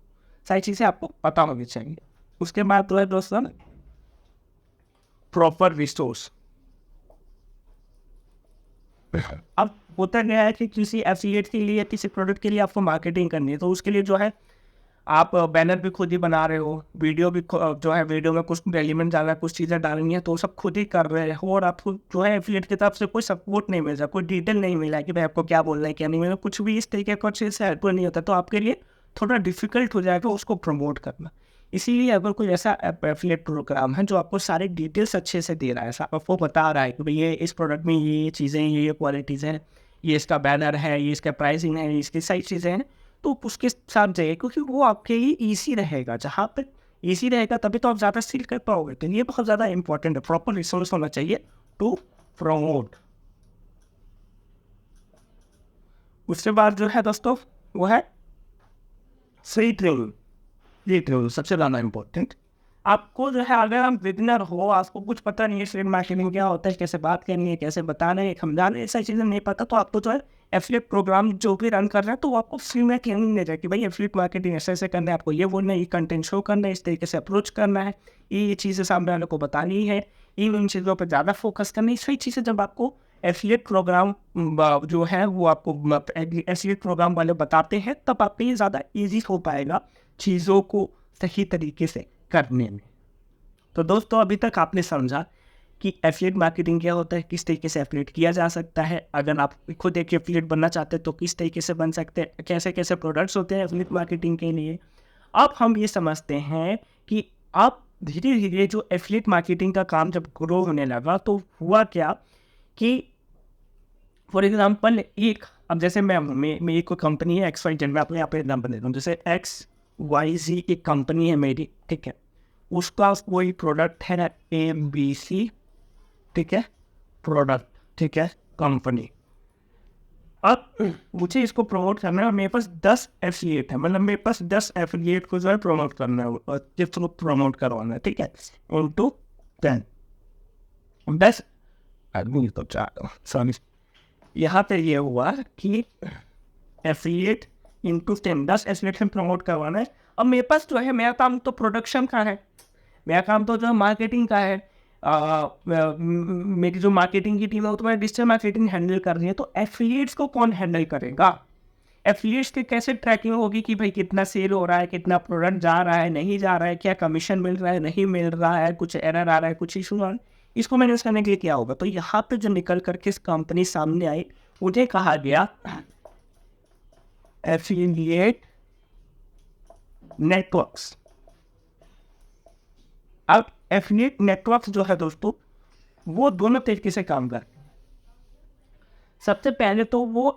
सारी चीज़ें आपको पता होनी चाहिए। उसके बाद तो है दोस्तों प्रॉपर रिसोर्स। अब होता क्या है कि किसी एफिलिएट के लिए, किसी प्रोडक्ट के लिए आपको मार्केटिंग करनी है, तो उसके लिए जो है आप बैनर भी खुद ही बना रहे हो, वीडियो भी जो है वीडियो में कुछ एलिमेंट डालना है, कुछ चीज़ें डालनी है, तो सब खुद ही कर रहे हो, और आपको जो है एफिलिएट की तरफ से कोई सपोर्ट नहीं मिल रहा, कोई डिटेल नहीं मिला कि भाई आपको क्या बोलना है क्या नहीं मिला, कुछ भी इस तरीके का चीज़ से हेल्पफुल नहीं होता, तो आपके लिए थोड़ा डिफिकल्ट हो जाएगा उसको प्रमोट करना। इसीलिए अगर कोई ऐसा एफिलिएट प्रोग्राम है जो आपको सारी डिटेल्स अच्छे से दे रहा है, आपको बता रहा है कि भाई ये इस प्रोडक्ट में ये चीज़ें, ये क्वालिटीज़ हैं, ये इसका बैनर है, ये इसका प्राइसिंग है, इसकी सारी चीज़ें हैं, तो उसके साथ जाइए, क्योंकि वो आपके लिए ईजी रहेगा। जहाँ पे ईजी रहेगा तभी तो आप ज़्यादा सेल कर पाओगे, तो ये बहुत ज़्यादा इंपॉर्टेंट है। प्रॉपर रिसोर्स होना चाहिए टू प्रमोट। उसके बाद जो है दोस्तों वो है सही ट्रेनिंग। ये ट्रेनिंग सबसे ज़्यादा इम्पोर्टेंट। आपको जो है अगर हम बिगिनर हो, आपको कुछ पता नहीं है एफिलिएट मार्केटिंग क्या होता है, कैसे बात करनी है, कैसे बताना है, समझाना है, ऐसी चीज़ें नहीं पता, तो आपको जो है एफिलिएट प्रोग्राम जो भी रन कर रहा है तो वो आपको फ्री में ट्रेनिंग दे जाए कि भाई एफिलिएट मार्केटिंग ऐसे ऐसे करना है, आपको ये बोलना है, ये कंटेंट शो करना है, इस तरीके से अप्रोच करना है, ये चीज़ें सामने वाले को बतानी है, इन चीज़ों पर ज़्यादा फोकस करना है। सही चीज़ें जब आपको एफिलिएट प्रोग्राम जो है वो आपको एफिलिएट प्रोग्राम वाले बताते हैं, तब आपके लिए ज़्यादा ईजी हो पाएगा चीज़ों को सही तरीके से करने में। तो दोस्तों अभी तक आपने समझा कि एफिलिएट मार्केटिंग क्या होता है, किस तरीके से एफिलिएट किया जा सकता है, अगर आप खुद एक एफिलिएट बनना चाहते हैं तो किस तरीके से बन सकते हैं, कैसे कैसे प्रोडक्ट्स होते हैं एफिलिएट मार्केटिंग के लिए। अब हम ये समझते हैं कि अब धीरे धीरे जो एफिलिएट मार्केटिंग का काम जब ग्रो होने लगा तो हुआ क्या कि फॉर एग्जाम्पल अब जैसे मेरी कोई कंपनी है XYZ, मैं अपने यहाँ पे एग्जाम्पल देता हूँ, जैसे XYZ एक कंपनी है मेरी, ठीक है, उसका कोई प्रोडक्ट है ABC, ठीक है, प्रोडक्ट, ठीक है, कंपनी। अब मुझे इसको प्रमोट करना है और मेरे पास 10 एफिलिएट है, मतलब मेरे पास 10 एफिलिएट को जो है प्रमोट करना है और जिसको प्रमोट करवाना है, ठीक है, इंटू 10 10 आदमी तो 4 सॉरी, यहाँ पे ये हुआ कि एफिलिएट इंटू 10 एफिलिएट से प्रमोट करवाना है। अब मेरे पास जो है मेरा काम तो प्रोडक्शन का है, मेरा काम तो जो है मार्केटिंग का है, मेरी जो मार्केटिंग की टीम है वो तो मैं डिजिटल मार्केटिंग हैंडल कर रही है, तो एफिलिएट्स को कौन हैंडल करेगा, एफिलिएट्स की कैसे ट्रैकिंग होगी कि भाई कितना सेल हो रहा है, कितना प्रोडक्ट जा रहा है, नहीं जा रहा है, क्या कमीशन मिल रहा है, नहीं मिल रहा है, कुछ एरर आ रहा है, कुछ इशू आ रहा है, इसको मैनेज करने के लिए क्या होगा। तो यहाँ पे जो निकल करके इस कंपनी सामने आई उन्हें कहा गया एफिलिएट नेटवर्क्स। अब एफिलिएट नेटवर्क जो है दोस्तों वो दोनों तरीके से काम करते हैं। सबसे पहले तो वो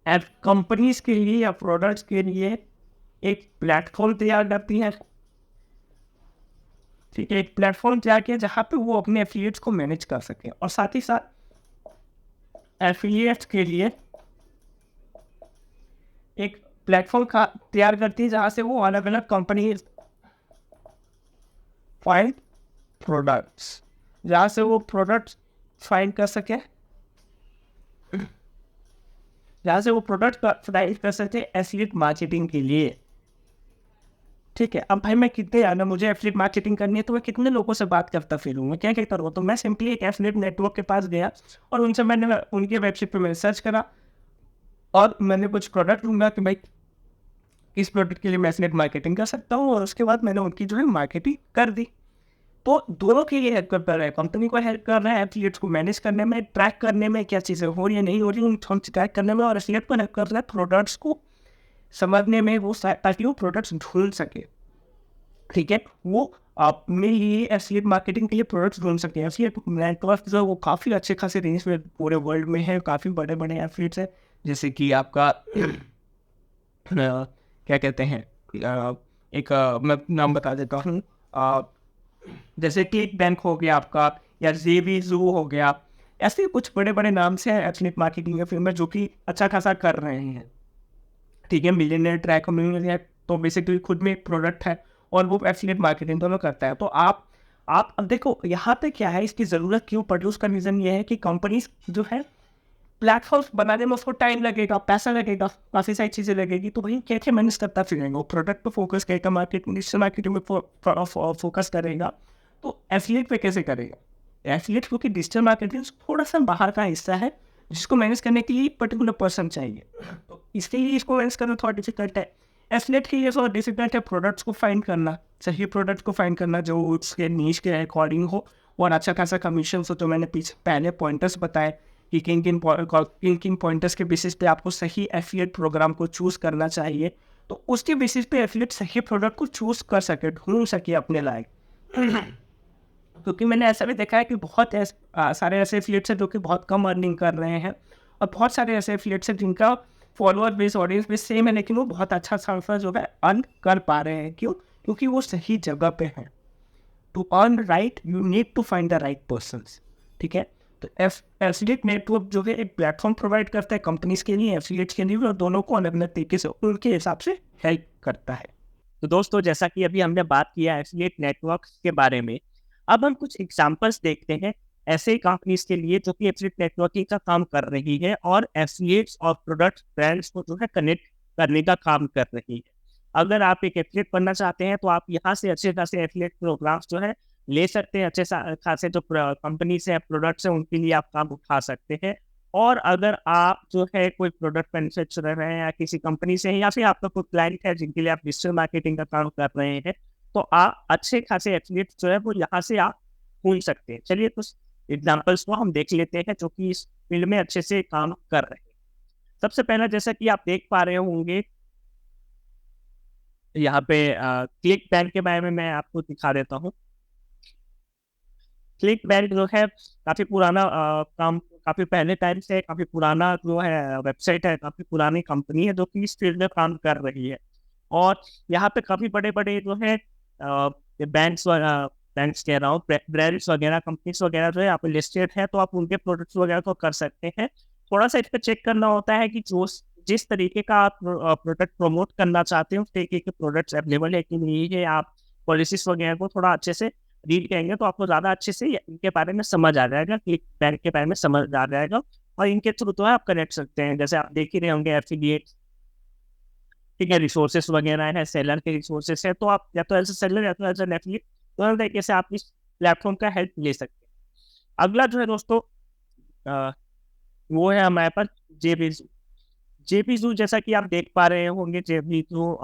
कंपनीज के लिए या प्रोडक्ट्स के लिए एक प्लेटफॉर्म तैयार करती है, ठीक है, एक प्लेटफॉर्म तैयार किया जहाँ पे वो अपने एफिलिएट्स को मैनेज कर सके, और साथ ही साथ एफिलिएट्स के लिए एक प्लेटफॉर्म का तैयार करती है जहाँ से वो अलग अलग कंपनी फाइंड प्रोडक्ट्स, जहाँ से वो प्रोडक्ट्स फाइंड कर सके, जहाँ से वो प्रोडक्ट फाइंड कर सके एफिलिएट मार्केटिंग के लिए, ठीक है। अब भाई मैं कितने जाना, मुझे एफिलिएट मार्केटिंग करनी है तो मैं कितने लोगों से बात करता फिरूंगा, क्या क्या करूँगा, तो मैं सिंपली एक एफिलिएट नेटवर्क के पास गया और उनसे मैंने उनके वेबसाइट पे मैंने सर्च करा और मैंने कुछ प्रोडक्ट ढूंढा कि भाई इस प्रोडक्ट के लिए मैं एफिलिएट मार्केटिंग कर सकता हूँ, और उसके बाद मैंने उनकी जो है मार्केटिंग कर दी। तो दोनों के लिए हेल्प कर रहा है, कंपनी को हेल्प कर रहा है एफिलिएट्स को मैनेज करने में, ट्रैक करने में क्या चीज़ें हो रही है नहीं हो रही उन ट्रैक करने में, और एफिलिएट को हेल्प कर रहा है प्रोडक्ट्स को समझने में, वो ताकि वो प्रोडक्ट्स ढूंढ सके, ठीक है, वो अपने लिए एफिलिएट मार्केटिंग के लिए प्रोडक्ट्स ढूंढ सकते हैं। एफिलिएट नेटवर्क जो है वो काफ़ी अच्छे खासे रेंज में पूरे वर्ल्ड में है, काफ़ी बड़े बड़े एफिलिएट्स हैं, जैसे कि आपका क्या कहते हैं, मैं नाम बता देता हूँ, जैसे क्लिक बैंक हो गया आपका, या जेबी जू हो गया। ऐसे कुछ बड़े बड़े नाम से एफिलिएट मार्केटिंग के फील्ड में जो कि अच्छा खासा कर रहे हैं। ठीक है, मिलियनेयर ट्रैक मिलियनेयर तो बेसिकली खुद में एक प्रोडक्ट है, और वो एफिलिएट मार्केटिंग दोनों करता है। तो आप अब देखो यहाँ पे क्या है, इसकी ज़रूरत क्यों पड़ी, उसका रीज़न ये है कि कंपनीज जो है प्लेटफॉर्म्स बनाने में उसको टाइम लगेगा, पैसा लगेगा, काफ़ी सारी चीज़ें लगेगी, तो वही कैसे मैनेज करता फिरेंगे, वो प्रोडक्ट पे फोकस करेगा, डिजिटल मार्केटिंग में फोकस करेगा, तो एफिलिएट पे कैसे करेगा। एफिलिएट क्योंकि डिजिटल मार्केटिंग थोड़ा सा बाहर का हिस्सा है, जिसको मैनेज करने के लिए पर्टिकुलर पर्सन चाहिए, तो इसके लिए इसको मैनेज करना थोड़ा डिफिकल्ट है। एफिलिएट के लिए थोड़ा डिफिकल्ट है प्रोडक्ट्स को फाइंड करना, सही प्रोडक्ट को फाइंड करना जो उसके नीश के अकॉर्डिंग हो, और अच्छा खासा कमीशन हो। तो मैंने पहले पॉइंटर्स बताए कि किन किन पॉइंटर्स के बेसिस पे आपको सही एफिलिएट प्रोग्राम को चूज़ करना चाहिए, तो उसके बेसिस पे एफिलिएट सही प्रोडक्ट को चूज़ कर सके, ढूंढ सके अपने लायक। क्योंकि मैंने ऐसा भी देखा है कि सारे ऐसे एफिलिएट्स हैं जो कि बहुत कम अर्निंग कर रहे हैं, और बहुत सारे ऐसे एफिलिएट्स हैं जिनका follower base audience base same है, लेकिन वो बहुत अच्छा खासा जो है अर्न कर पा रहे हैं। क्यों? क्योंकि वो सही जगह पे हैं। To earn right you need to find the right persons. ठीक है, तो एफिलिएट नेटवर्क जो है एक प्लेटफॉर्म प्रोवाइड करता है कंपनीज के लिए, एफिलिएट्स के लिए, और दोनों को अलग अलग तरीके से उनके हिसाब से हेल्प करता है। तो दोस्तों, जैसा कि अभी हमने बात किया एफिलिएट नेटवर्क्स के बारे में, अब हम कुछ एग्जांपल्स देखते हैं ऐसे कंपनीज के लिए जो कि एफिलिएट नेटवर्किंग का काम कर रही है और एफिलिएट्स और प्रोडक्ट ब्रांड्स को जो है कनेक्ट करने का काम कर रही है। अगर आप एक एफिलिएट बनना चाहते हैं तो आप यहाँ से अच्छे खासे एफिलिएट प्रोग्राम्स जो है ले सकते हैं। अच्छे खासे जो कंपनीज हैं, प्रोडक्ट्स हैं, उनके लिए आप काम उठा सकते हैं। और अगर आप जो है कोई प्रोडक्ट मैन्युफैक्चरर हैं या किसी कंपनी से हैं, या फिर आपका कोई क्लाइंट है जिनके लिए आप डिजिटल मार्केटिंग का काम कर रहे हैं, तो आप अच्छे खासे एफिलिएट्स जो है वो यहाँ से आप ढूंढ सकते हैं। चलिए कुछ एग्जांपल्स को हम देख लेते हैं जो कि इस फील्ड में अच्छे से काम कर रहे हैं। सबसे पहला, जैसा कि आप देख पा रहे होंगे यहाँ पे, क्लिक बैंक के बारे में मैं आपको दिखा देता हूँ। क्लिक बैंक जो है काफी पुराना काम, काफी पहले टाइम से काफी पुराना जो है वेबसाइट है, काफी पुरानी कंपनी है जो कि इस फील्ड में काम कर रही है। और यहाँ पे काफी बड़े बड़े जो है बैंक्स बैंक्स कह रहा हूँ, ब्रांड्स वगैरह, कंपनीज वगैरह जो है यहाँ पे लिस्टेड है, तो आप उनके प्रोडक्ट्स वगैरह को कर सकते हैं। थोड़ा सा इस पर चेक करना होता है कि जो जिस तरीके का आप प्रोडक्ट प्रमोट करना चाहते हैं उस तरीके के प्रोडक्ट्स अवेलेबल है कि नहीं है। आप पॉलिसीज वगैरह को थोड़ा अच्छे से रीड करेंगे तो आपको ज़्यादा अच्छे से इनके बारे में समझ आ जाएगा, क्लिक बैंक के बारे में समझ आ जाएगा, और इनके थ्रू तो आप कनेक्ट सकते हैं। जैसे आप देख ही रहे होंगे एफिलिएट, ठीक है, रिसोर्सेस वगैरह है, सेलर के रिसोर्सेस है, तो आप या तो एज ए सेलर या तो एज एन एफिलिएट दोनों तरीके से आप इस प्लेटफॉर्म का हेल्प ले सकते हैं। अगला जो है दोस्तों, वो है हमारे पास जेबीजू। जेबीजू, जैसा कि आप देख पा रहे होंगे, जेबीजू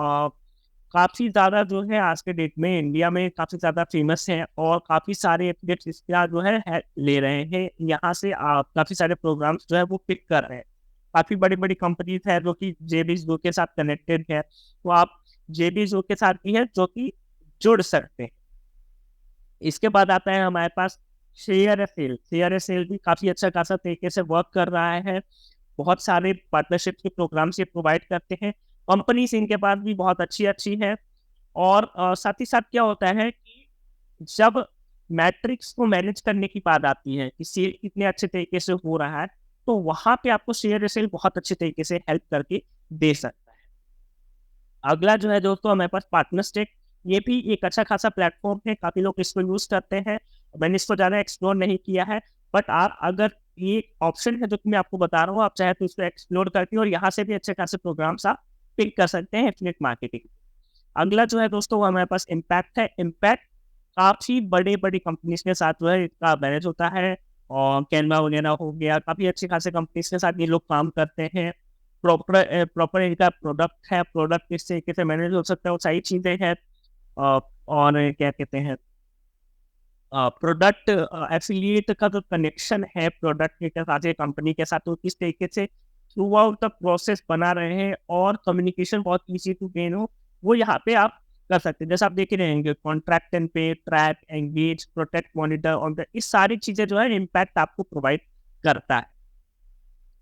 काफ़ी ज़्यादा जो है आज के डेट में इंडिया में काफ़ी ज़्यादा फेमस है, और काफ़ी सारे एथलीट्स इसका जो है ले रहे हैं। यहाँ से काफ़ी सारे प्रोग्राम्स जो है वो पिक कर रहे हैं। काफ़ी बड़ी बड़ी कंपनीज है जो कि जेबीजू के साथ कनेक्टेड है, तो आप जेबीजू के साथ भी है जो कि जुड़ सकते हैं। इसके बाद आता है हमारे पास शेयर ए सेल। शेयर ए सेल भी काफ़ी अच्छा खासा तरीके से वर्क कर रहा है। बहुत सारे पार्टनरशिप के प्रोग्राम्स ये प्रोवाइड करते हैं। कंपनीज इनके पास भी बहुत अच्छी अच्छी है। और साथ ही साथ क्या होता है कि जब मैट्रिक्स को मैनेज करने की बात आती है कि सेल कितने अच्छे तरीके से हो रहा है, तो वहां पे आपको शेयर सेल बहुत अच्छे तरीके से हेल्प करके दे सकता है। अगला जो है दोस्तों हमारे पास पार्टनरस्टेक। ये भी एक अच्छा खासा प्लेटफॉर्म है, काफी लोग इसको यूज करते हैं। मैंने इसको ज्यादा एक्सप्लोर नहीं किया है, बट आप अगर ये ऑप्शन है जो कि मैं आपको बता रहा हूँ, आप चाहे तो इसको एक्सप्लोर करके और यहाँ से भी अच्छे खासे प्रोग्राम्स आप पिक कर सकते हैं एफिलिएट मार्केटिंग। अगला जो है दोस्तों वो हमारे पास इम्पैक्ट है। इम्पैक्ट काफी बड़े बड़ी कंपनीज के साथ जो है इसका मैनेज होता है, और कैनवा वगैरह हो गया, काफी अच्छी खासी कंपनीज के साथ ये लोग काम करते हैं। प्रॉपर इनका प्रोडक्ट है, प्रोडक्ट किस तरीके से मैनेज हो सकता है, वो सारी चीजें हैं। और क्या कहते हैं, प्रोडक्ट एफिलिएट का जो कनेक्शन है प्रोडक्ट के साथ या कंपनी के साथ, तो किस तरीके से थ्रू आउट द प्रोसेस बना रहे हैं और कम्युनिकेशन बहुत ईजी टू गेन हो, वो यहाँ पे आप कर सकते हैं। जैसे आप देख ही रहेंगे कॉन्ट्रैक्ट एंड पे, ट्रैक, एंगेज, प्रोटेक्ट, मॉनिटर और ये सारी चीज़ें जो है इम्पैक्ट आपको प्रोवाइड करता है।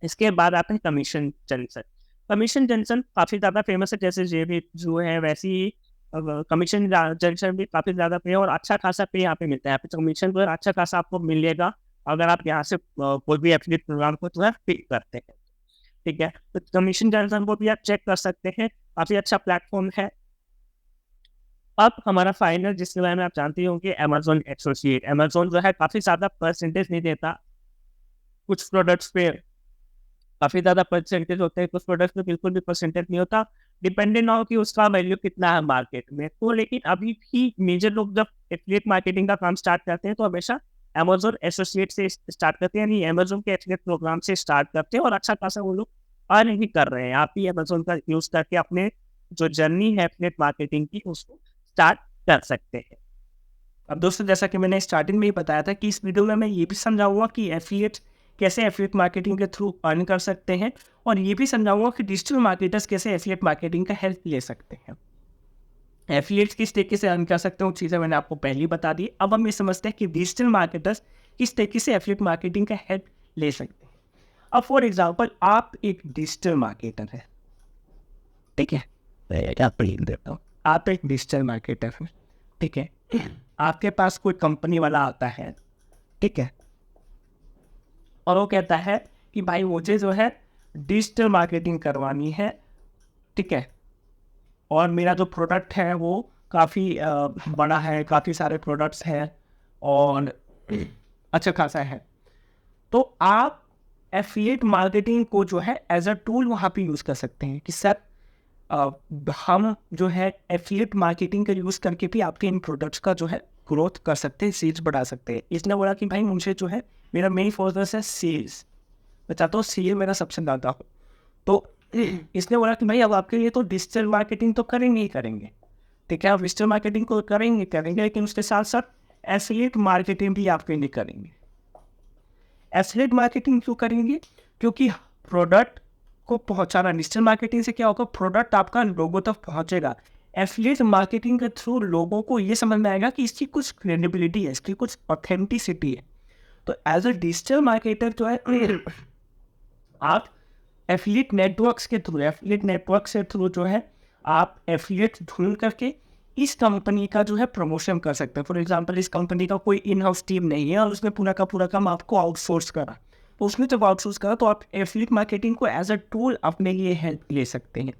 इसके बाद आते हैं कमीशन जंक्शन। कमीशन जंक्शन काफ़ी ज़्यादा फेमस है, जैसे जेबी जो है वैसे ही कमीशन जंक्शन भी काफ़ी ज़्यादा पे है और अच्छा खासा पे यहाँ पे मिलता है। यहाँ पे कमीशन जो है अच्छा खासा आपको मिलेगा अगर आप यहाँ से कोई भी एफिलिएट प्रोग्राम को जो है पे करते हैं। ठीक है, तो कमीशन जंक्शन को भी आप चेक कर सकते हैं, काफ़ी अच्छा प्लेटफॉर्म है। अब हमारा फाइनल जिसके बारे में आप जानते होंगे अमेज़न एसोसिएट। अमेज़न जो है काफ़ी ज़्यादा परसेंटेज नहीं देता, कुछ प्रोडक्ट्स पे काफ़ी ज़्यादा परसेंटेज होते हैं, कुछ प्रोडक्ट्स में बिल्कुल भी परसेंटेज नहीं होता, डिपेंडेंट हो कि उसका वैल्यू कितना है मार्केट में। तो लेकिन अभी भी मेजर लोग जब एफिलिएट मार्केटिंग का काम स्टार्ट करते हैं तो हमेशा अमेज़न एसोसिएट से स्टार्ट करते हैं, यानी अमेज़न के एफिलिएट प्रोग्राम से स्टार्ट करते हैं और अच्छा खासा वो लोग अर्न भी कर रहे हैं। आप भी अमेज़न का यूज़ करके अपने जो जर्नी है एफिलिएट मार्केटिंग की उसको स्टार्ट कर सकते हैं। अब दोस्तों जैसा कि मैंने स्टार्टिंग में ही बताया था कि इस वीडियो में मैं ये भी समझाऊंगा कि एफिलिएट कैसे एफिलिएट मार्केटिंग के थ्रू अर्न कर सकते हैं और ये भी समझाऊंगा कि डिजिटल मार्केटर्स कैसे एफिलिएट मार्केटिंग का हेल्प ले सकते हैं। एफिलिएट्स किस तरीके से अर्न कर सकते हैं वो चीज़ें मैंने आपको पहले ही बता दी। अब हम ये समझते हैं कि डिजिटल मार्केटर्स किस तरीके से एफिलिएट मार्केटिंग का हेल्प ले सकते हैं। अब फॉर एग्जाम्पल आप एक डिजिटल मार्केटर है, ठीक है, आप एक डिजिटल मार्केटर हैं, ठीक है, आपके पास कोई कंपनी वाला आता है, ठीक है, और वो कहता है कि भाई मुझे जो है डिजिटल मार्केटिंग करवानी है, ठीक है, और मेरा जो प्रोडक्ट है वो काफ़ी बड़ा है, काफ़ी सारे प्रोडक्ट्स हैं और अच्छा खासा है। तो आप एफिलिएट मार्केटिंग को जो है एज अ टूल वहाँ पे यूज़ कर सकते हैं कि सर हम जो है एफिलिएट मार्केटिंग का यूज़ करके भी आपके इन प्रोडक्ट्स का जो है ग्रोथ कर सकते हैं, सेल्स बढ़ा सकते हैं। इसने बोला कि भाई मुझे जो है मेरा मेन फोकस है सेल्स, मैं चाहता हूँ सेल मेरा सबसे ज़्यादा हो। तो इसने बोला कि भाई अब आपके लिए तो डिजिटल मार्केटिंग तो करेंगे ही करेंगे, ठीक है, आप डिजिटल मार्केटिंग को करेंगे लेकिन उसके साथ साथ एफिलिएट मार्केटिंग भी आपके लिए करेंगे। एफिलिएट मार्केटिंग क्यों करेंगे? क्योंकि प्रोडक्ट को पहुंचाना, डिजिटल मार्केटिंग से क्या होगा, प्रोडक्ट आपका लोगों तक पहुंचेगा। एफिलिएट मार्केटिंग के थ्रू लोगों को ये समझ में आएगा कि इसकी कुछ क्रेडिबिलिटी है, इसकी कुछ ऑथेंटिसिटी है। तो एज अ डिजिटल मार्केटर जो है आप एफिलिएट नेटवर्क्स के थ्रू, एफिलिएट नेटवर्क से थ्रू जो है आप एफिलिएट ढूंढ करके इस कंपनी का जो है प्रमोशन कर सकते हैं। फॉर एग्जांपल इस कंपनी का कोई इन हाउस टीम नहीं है और उसने पूरा का पूरा काम आपको आउटसोर्स करा, तो उसने जब आउटसोर्स करा तो आप एफिलिएट मार्केटिंग को एज अ टूल अपने लिए हेल्प ले सकते हैं।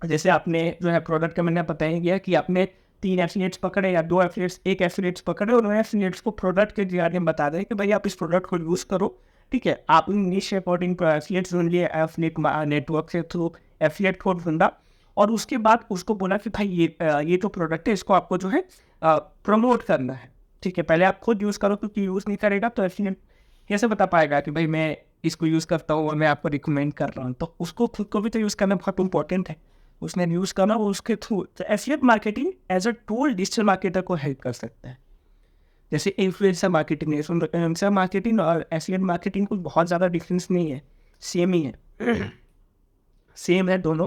जैसे आपने जो है प्रोडक्ट का मैंने बताया गया कि आपने 3 एफिलिएट्स पकड़े या 2 एफिलिएट्स, 1 एफिलिएट्स पकड़े और उन्होंने एफिलिएट्स को प्रोडक्ट के बारे में बता दें कि भाई आप इस प्रोडक्ट को यूज़ करो, ठीक है। आपने निश अकॉर्डिंग एफिलिएट्स ढूंढ लिए, एफिलिएट नेटवर्क के थ्रू एफिलिएट कोड ढूंढा और उसके बाद उसको बोला कि भाई ये जो प्रोडक्ट है इसको आपको जो है प्रमोट करना है, ठीक है। पहले आप खुद यूज़ करो, क्योंकि यूज़ नहीं करेगा तो एफिलिएट कैसे बता पाएगा कि भाई मैं इसको यूज़ करता हूँ और मैं आपको रिकमेंड कर रहा हूँ। तो उसको खुद को भी तो यूज़ करना बहुत इंपॉर्टेंट है, उसने यूज़ करना और उसके थ्रू। तो affiliate marketing as a tool digital marketer को हेल्प कर सकता है। जैसे इन्फ्लुएंसर मार्केटिंग है, इन्फ्लुएंसर मार्केटिंग और एफिलिएट मार्केटिंग को बहुत ज़्यादा डिफरेंस नहीं है, सेम ही है, सेम है दोनों,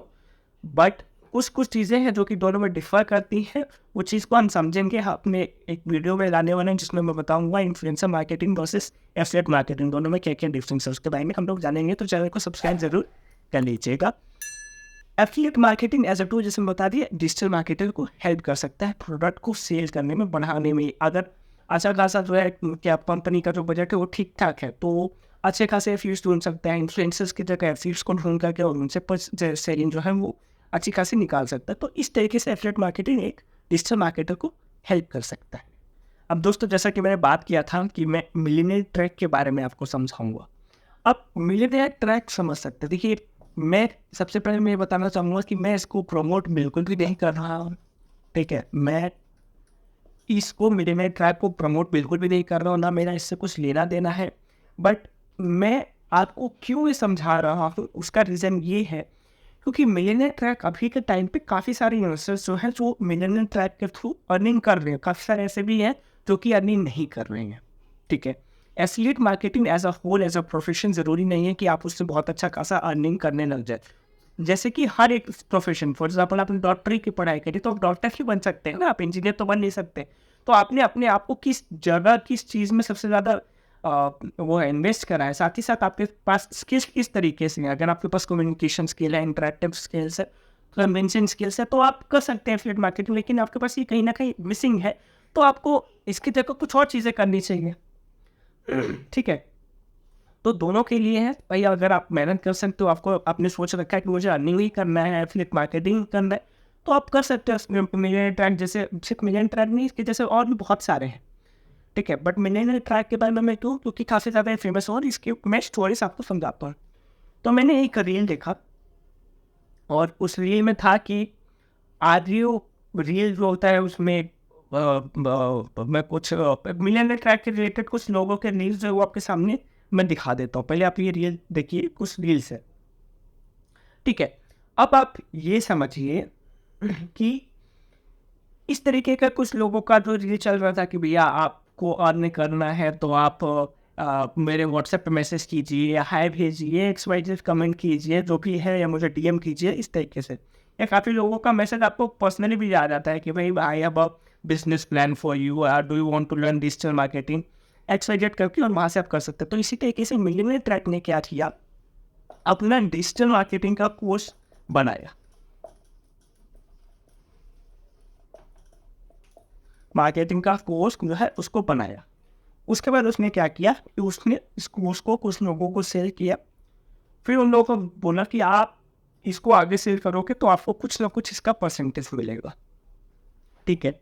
बट कुछ चीज़ें हैं जो कि दोनों में डिफर करती हैं। वो चीज़ को हम समझेंगे, अपने एक वीडियो में लाने वाले हैं जिसमें मैं बताऊंगा influencer marketing versus affiliate marketing, दोनों में क्या क्या डिफरेंस है उसके बारे में हम लोग जानेंगे। तो चैनल को सब्सक्राइब जरूर कर लीजिएगा। Affiliate marketing as a tool जैसे मैं बता दिया डिजिटल मार्केटर को हेल्प कर सकता है प्रोडक्ट को सेल करने में, बढ़ाने में। अगर अच्छा खासा जो है क्या कंपनी का जो बजट है वो ठीक ठाक है तो अच्छे खासे एफिलिएट्स ढूंढ सकते हैं, इन्फ्लुएंसर्स की जगह एफिलिएट्स को ढूंढ करके और उनसे सेलिंग जो है वो अच्छी खासी निकाल सकता है। तो इस तरीके से एफिलिएट मार्केटिंग एक डिजिटल मार्केटर को हेल्प कर सकता है। अब दोस्तों जैसा कि मैंने बात किया था कि मैं मिलियनेयर ट्रैक के बारे में आपको समझाऊंगा। अब मिलियनेयर ट्रैक समझ सकते हैं। देखिए मैं सबसे पहले मैं बताना चाहूँगा कि मैं इसको प्रमोट बिल्कुल भी नहीं कर रहा हूँ, ठीक है, मैं इसको मिलियनेयर ट्रैक को प्रमोट बिल्कुल भी नहीं कर रहा हूँ, ना मेरा इससे कुछ लेना देना है। बट मैं आपको क्यों ये समझा रहा हूँ उसका रीज़न ये है क्योंकि मिलियनेयर ट्रैक अभी के टाइम पे काफ़ी सारे यूजर्स जो हैं जो मिलियनेयर ट्रैक के थ्रू अर्निंग कर रहे हैं, काफ़ी सारे ऐसे भी हैं जो कि अर्निंग नहीं कर रहे हैं, ठीक है। Affiliate marketing as a whole as a profession ज़रूरी नहीं है कि आप उससे बहुत अच्छा खासा अर्निंग करने लग जाए। जैसे कि हर एक प्रोफेशन, फॉर एग्जाम्पल आपने डॉक्टरी की पढ़ाई करी तो आप डॉक्टर ही बन सकते हैं ना, आप इंजीनियर तो बन नहीं सकते। तो आपने अपने आप को किस जगह किस चीज़ में सबसे ज़्यादा वो है इन्वेस्ट करा है, साथ ही साथ आपके पास स्किल्स किस तरीके से हैं। अगर आपके पास कम्युनिकेशन स्किल है, इंटरेक्टिव स्किल्स है, कन्विंसिंग स्किल्स है, तो आप कर सकते हैं एफिलिएट मार्केटिंग। लेकिन आपके पास ये कहीं ना कहीं मिसिंग है, तो आपको इसकी जगह कुछ और चीज़ें करनी चाहिए। ठीक है, तो दोनों के लिए है भाई, अगर आप मेहनत कर सकते हो, आपको आपने सोच रखा है कि मुझे अर्निंग ही करना है, एफिलिएट मार्केटिंग करना है, तो आप कर सकते हो। मिलियन ट्रैक जैसे, सिर्फ मिलियन ट्रैक नहीं, इसके जैसे और भी बहुत सारे हैं। ठीक है, बट मिलियन ट्रैक के बारे में मैं क्यों, क्योंकि काफ़ी ज़्यादा फेमस हो और इसकी मैं स्टोरीज आपको समझाता हूँ। तो मैंने एक रील देखा और उस रील में था कि ऑडियो रील जो होता है उसमें मैं कुछ मिलियन ट्रैक के रिलेटेड कुछ लोगों के रील्स जो है वो आपके सामने मैं दिखा देता हूँ। पहले आप ये रील देखिए, कुछ रील्स है। ठीक है, अब आप ये समझिए कि इस तरीके का कुछ लोगों का जो रील चल रहा था कि भैया आपको अर्न करना है तो आप मेरे व्हाट्सएप पे मैसेज कीजिए या हाय भेजिए, एक्स वाई जेड कमेंट कीजिए जो भी है, या मुझे डीएम कीजिए, इस तरीके से। या काफ़ी लोगों का मैसेज आपको पर्सनली भी आ जाता है कि भाई I have a business plan for you, do you want to learn digital marketing, X Y Z करके, और वहाँ से आप कर सकते हैं। तो इसी तरीके से मिलियनेयर ट्रैक ने क्या किया, अपना डिजिटल मार्केटिंग का कोर्स बनाया, मार्केटिंग का कोर्स जो है उसको बनाया। उसके बाद उसने क्या किया कि उसने इस कोर्स को कुछ लोगों को सेल किया, फिर उन लोगों को बोला कि आप इसको आगे सेल करोगे तो आपको कुछ ना कुछ इसका परसेंटेज मिलेगा। ठीक है,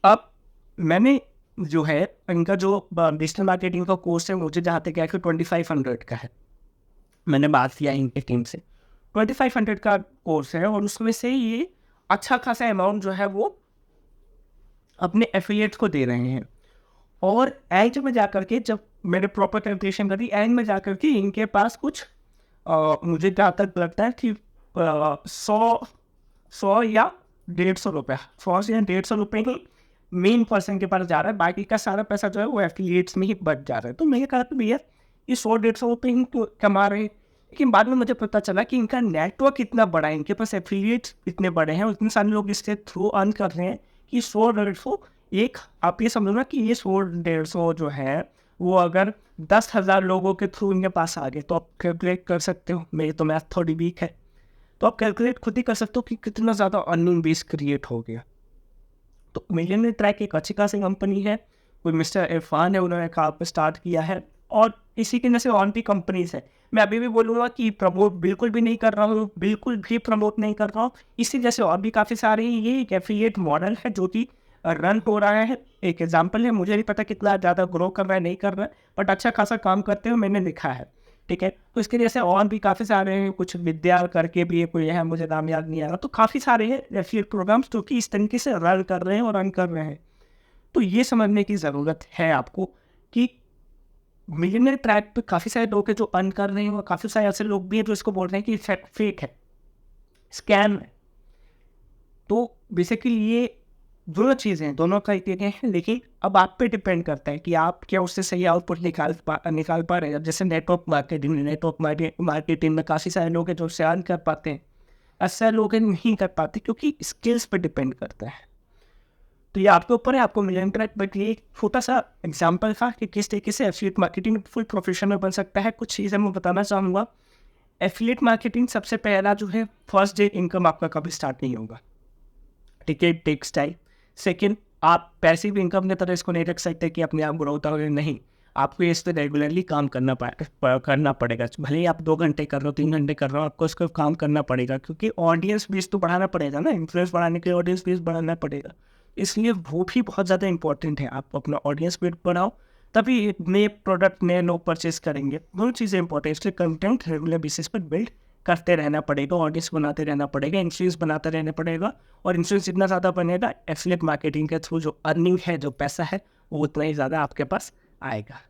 अब मैंने जो है इनका जो डिजिटल मार्केटिंग का कोर्स है, मुझे जहाँ तक है कि 2500 का है। मैंने बात किया इनके टीम से, 2500 का कोर्स है और उसमें से ये अच्छा खासा अमाउंट जो है वो अपने एफिलिएट्स को दे रहे हैं। और एंड में जाकर के जब मैंने प्रॉपर कैलकुलेशन करी, एंड में जाकर के इनके पास कुछ मुझे जहाँ तक लगता है कि 100 या 150 रुपये, 100 या 150 रुपये ही मेन पर्सन के पास जा रहा है, बाकी का सारा पैसा जो है वो एफिलिएट्स में ही बच जा रहा है। तो मैंने कहा तो भैया ये 100-150 रुपये ही तो कमा रहे हैं। लेकिन बाद में मुझे पता चला कि इनका नेटवर्क इतना बड़ा है, इनके पास एफिलिएट्स इतने बड़े हैं, इतने सारे लोग इसके थ्रू अर्न कर रहे हैं कि 100-150, एक आप ये समझो ना कि ये 100-150 जो है वो अगर 10,000 लोगों के थ्रू इनके पास आ गए तो आप कैलकुलेट कर सकते हो। मेरी तो मैथ थोड़ी वीक है, तो आप कैलकुलेट खुद ही कर सकते हो कि कितना ज़्यादा अर्निंग बेस क्रिएट हो गया। तो मिलियनेयर ट्रैक एक अच्छी खासी कंपनी है, कोई मिस्टर इरफान है, उन्होंने काम स्टार्ट किया है, और इसी के जैसे और भी कंपनीज है। मैं अभी भी बोलूँगा कि प्रमोट बिल्कुल भी नहीं कर रहा हूँ, बिल्कुल भी प्रमोट नहीं कर रहा हूँ। इसी जैसे और भी काफ़ी सारे, ये एक एफिलिएट मॉडल है जो कि रन हो रहा है। एक एग्जांपल है, मुझे नहीं पता कितना ज़्यादा ग्रो कर रहा है नहीं कर रहा है, बट अच्छा खासा काम करते हुए मैंने लिखा है। ठीक है, तो इसके जैसे और भी काफ़ी सारे हैं, कुछ विद्या करके भी कोई है, मुझे नाम याद नहीं आ रहा। तो काफ़ी सारे हैं एफिलिएट प्रोग्राम्स जो कि इस तरीके से रन कर रहे हैं और रन कर रहे हैं। तो ये समझने की ज़रूरत है आपको कि मिलियनेयर ट्रैक पे काफ़ी सारे लोग हैं जो अर्न कर रहे हैं, और काफ़ी सारे ऐसे लोग भी हैं जो इसको बोल रहे हैं कि फेक है, स्कैम है। तो बेसिकली ये दोनों चीज़ें हैं, दोनों तरीके हैं, लेकिन अब आप पे डिपेंड करता है कि आप क्या उससे सही आउटपुट निकाल पा रहे हैं। जैसे नेटवर्क मार्केटिंग में काफ़ी सारे लोग हैं जो उससे अर्न कर पाते हैं, ऐसे लोग नहीं कर पाते, क्योंकि स्किल्स पे डिपेंड करता है। तो ये आपके ऊपर है, आपको मिलियन ट्रैक, बट ये एक छोटा सा एग्जाम्पल था कि किस तरीके से एफिलिएट मार्केटिंग फुल प्रोफेशनल बन सकता है। कुछ चीज़ें मैं बताना चाहूँगा। एफिलिएट मार्केटिंग सबसे पहला जो है, फर्स्ट डे इनकम आपका कभी स्टार्ट नहीं होगा। ठीक है, टेक्स टाइम। सेकेंड, आप पैसिव इनकम की तरह इसको नहीं रख सकते कि अपने आप ग्रोथ हो, नहीं, आपको इस पर रेगुलरली काम करना पड़ेगा। भले ही आप 2 घंटे कर रहे हो, 3 घंटे कर रहे हो, आपको इसको काम करना पड़ेगा, क्योंकि ऑडियंस बेस तो बढ़ाना पड़ेगा ना, इन्फ्लुएंस बढ़ाने के लिए ऑडियंस बेस बढ़ाना पड़ेगा। इसलिए वो भी बहुत ज़्यादा इंपॉर्टेंट है। आप अपना ऑडियंस बेस बढ़ाओ, तभी नए प्रोडक्ट नए लोग परचेज करेंगे। दोनों चीज़ें इंपॉर्टेंट, इसलिए कंटेंट रेगुलर बेसिस पर बिल्ड करते रहना पड़ेगा, ऑडियंस बनाते रहना पड़ेगा, इन्फ्लुएंस बनाते रहना पड़ेगा, और इन्फ्लुएंस जितना ज़्यादा बनेगा, एफिलिएट मार्केटिंग के थ्रू जो अर्निंग है, जो पैसा है, वो उतना ही ज़्यादा आपके पास आएगा।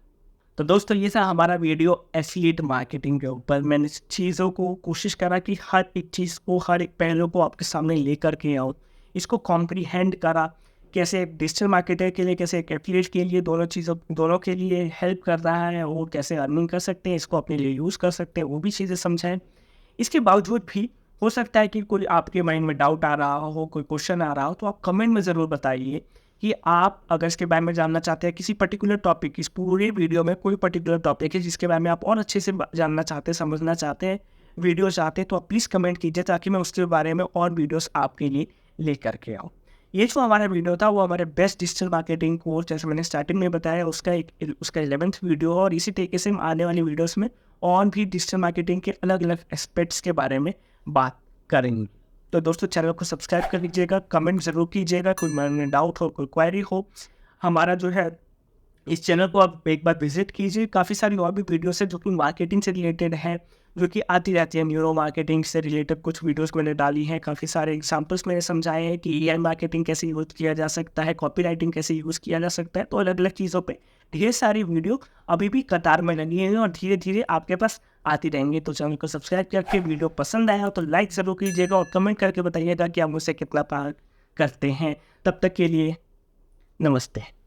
तो दोस्तों, ये था हमारा वीडियो एफिलिएट मार्केटिंग के ऊपर। मैंने इस चीज़ों को कोशिश करा कि हर एक चीज़ को, हर एक पहलू को आपके सामने लेकर के आऊँ, इसको कॉम्प्रीहेंड करा, कैसे एक डिजिटल मार्केटर के लिए, कैसे एक एफिलिएट के लिए, दोनों के लिए हेल्प कर रहा है, वो कैसे अर्निंग कर सकते हैं, इसको अपने लिए यूज़ कर सकते हैं, वो भी चीज़ें समझाएं। इसके बावजूद भी हो सकता है कि कोई आपके माइंड में डाउट आ रहा हो, कोई क्वेश्चन आ रहा हो, तो आप कमेंट में ज़रूर बताइए कि आप अगर इसके बारे में जानना चाहते हैं, किसी पर्टिकुलर टॉपिक, इस पूरे वीडियो में कोई पर्टिकुलर टॉपिक है जिसके बारे में आप और अच्छे से जानना चाहते हैं, समझना चाहते हैं, वीडियो चाहते हैं, तो आप प्लीज़ कमेंट कीजिए ताकि मैं उसके बारे में और वीडियोस आपके लिए लेकर के आऊँ। ये जो हमारा वीडियो था वो हमारे बेस्ट डिजिटल मार्केटिंग कोर्स, जैसे मैंने स्टार्टिंग में बताया, उसका 11th वीडियो है, और इसी तरीके से हम आने वाली वीडियोस में और भी डिजिटल मार्केटिंग के अलग अलग एस्पेक्ट्स के बारे में बात करेंगे। तो दोस्तों, चैनल को सब्सक्राइब कर लीजिएगा, कमेंट ज़रूर कीजिएगा, कोई मन में डाउट हो, कोई क्वेरी हो। हमारा जो है इस चैनल को आप एक बार विजिट कीजिए, काफ़ी सारी और भी वीडियोस है जो कि मार्केटिंग से रिलेटेड है, जो कि आती रहती है। न्यूरो मार्केटिंग से रिलेटेड कुछ वीडियोस मैंने डाली हैं, काफ़ी सारे एग्जांपल्स मैंने समझाए हैं कि ईआई मार्केटिंग कैसे यूज़ किया जा सकता है, कॉपी राइटिंग कैसे यूज़ किया जा सकता है। तो अलग अलग चीज़ों पे ढेर सारी वीडियो अभी भी कतार में लगी हैं और धीरे धीरे आपके पास आती रहेंगी। तो चैनल को सब्सक्राइब करके, वीडियो पसंद आया हो तो लाइक ज़रूर कीजिएगा और कमेंट करके बताइएगा कि आप मुझसे कितना प्यार करते हैं। तब तक के लिए नमस्ते।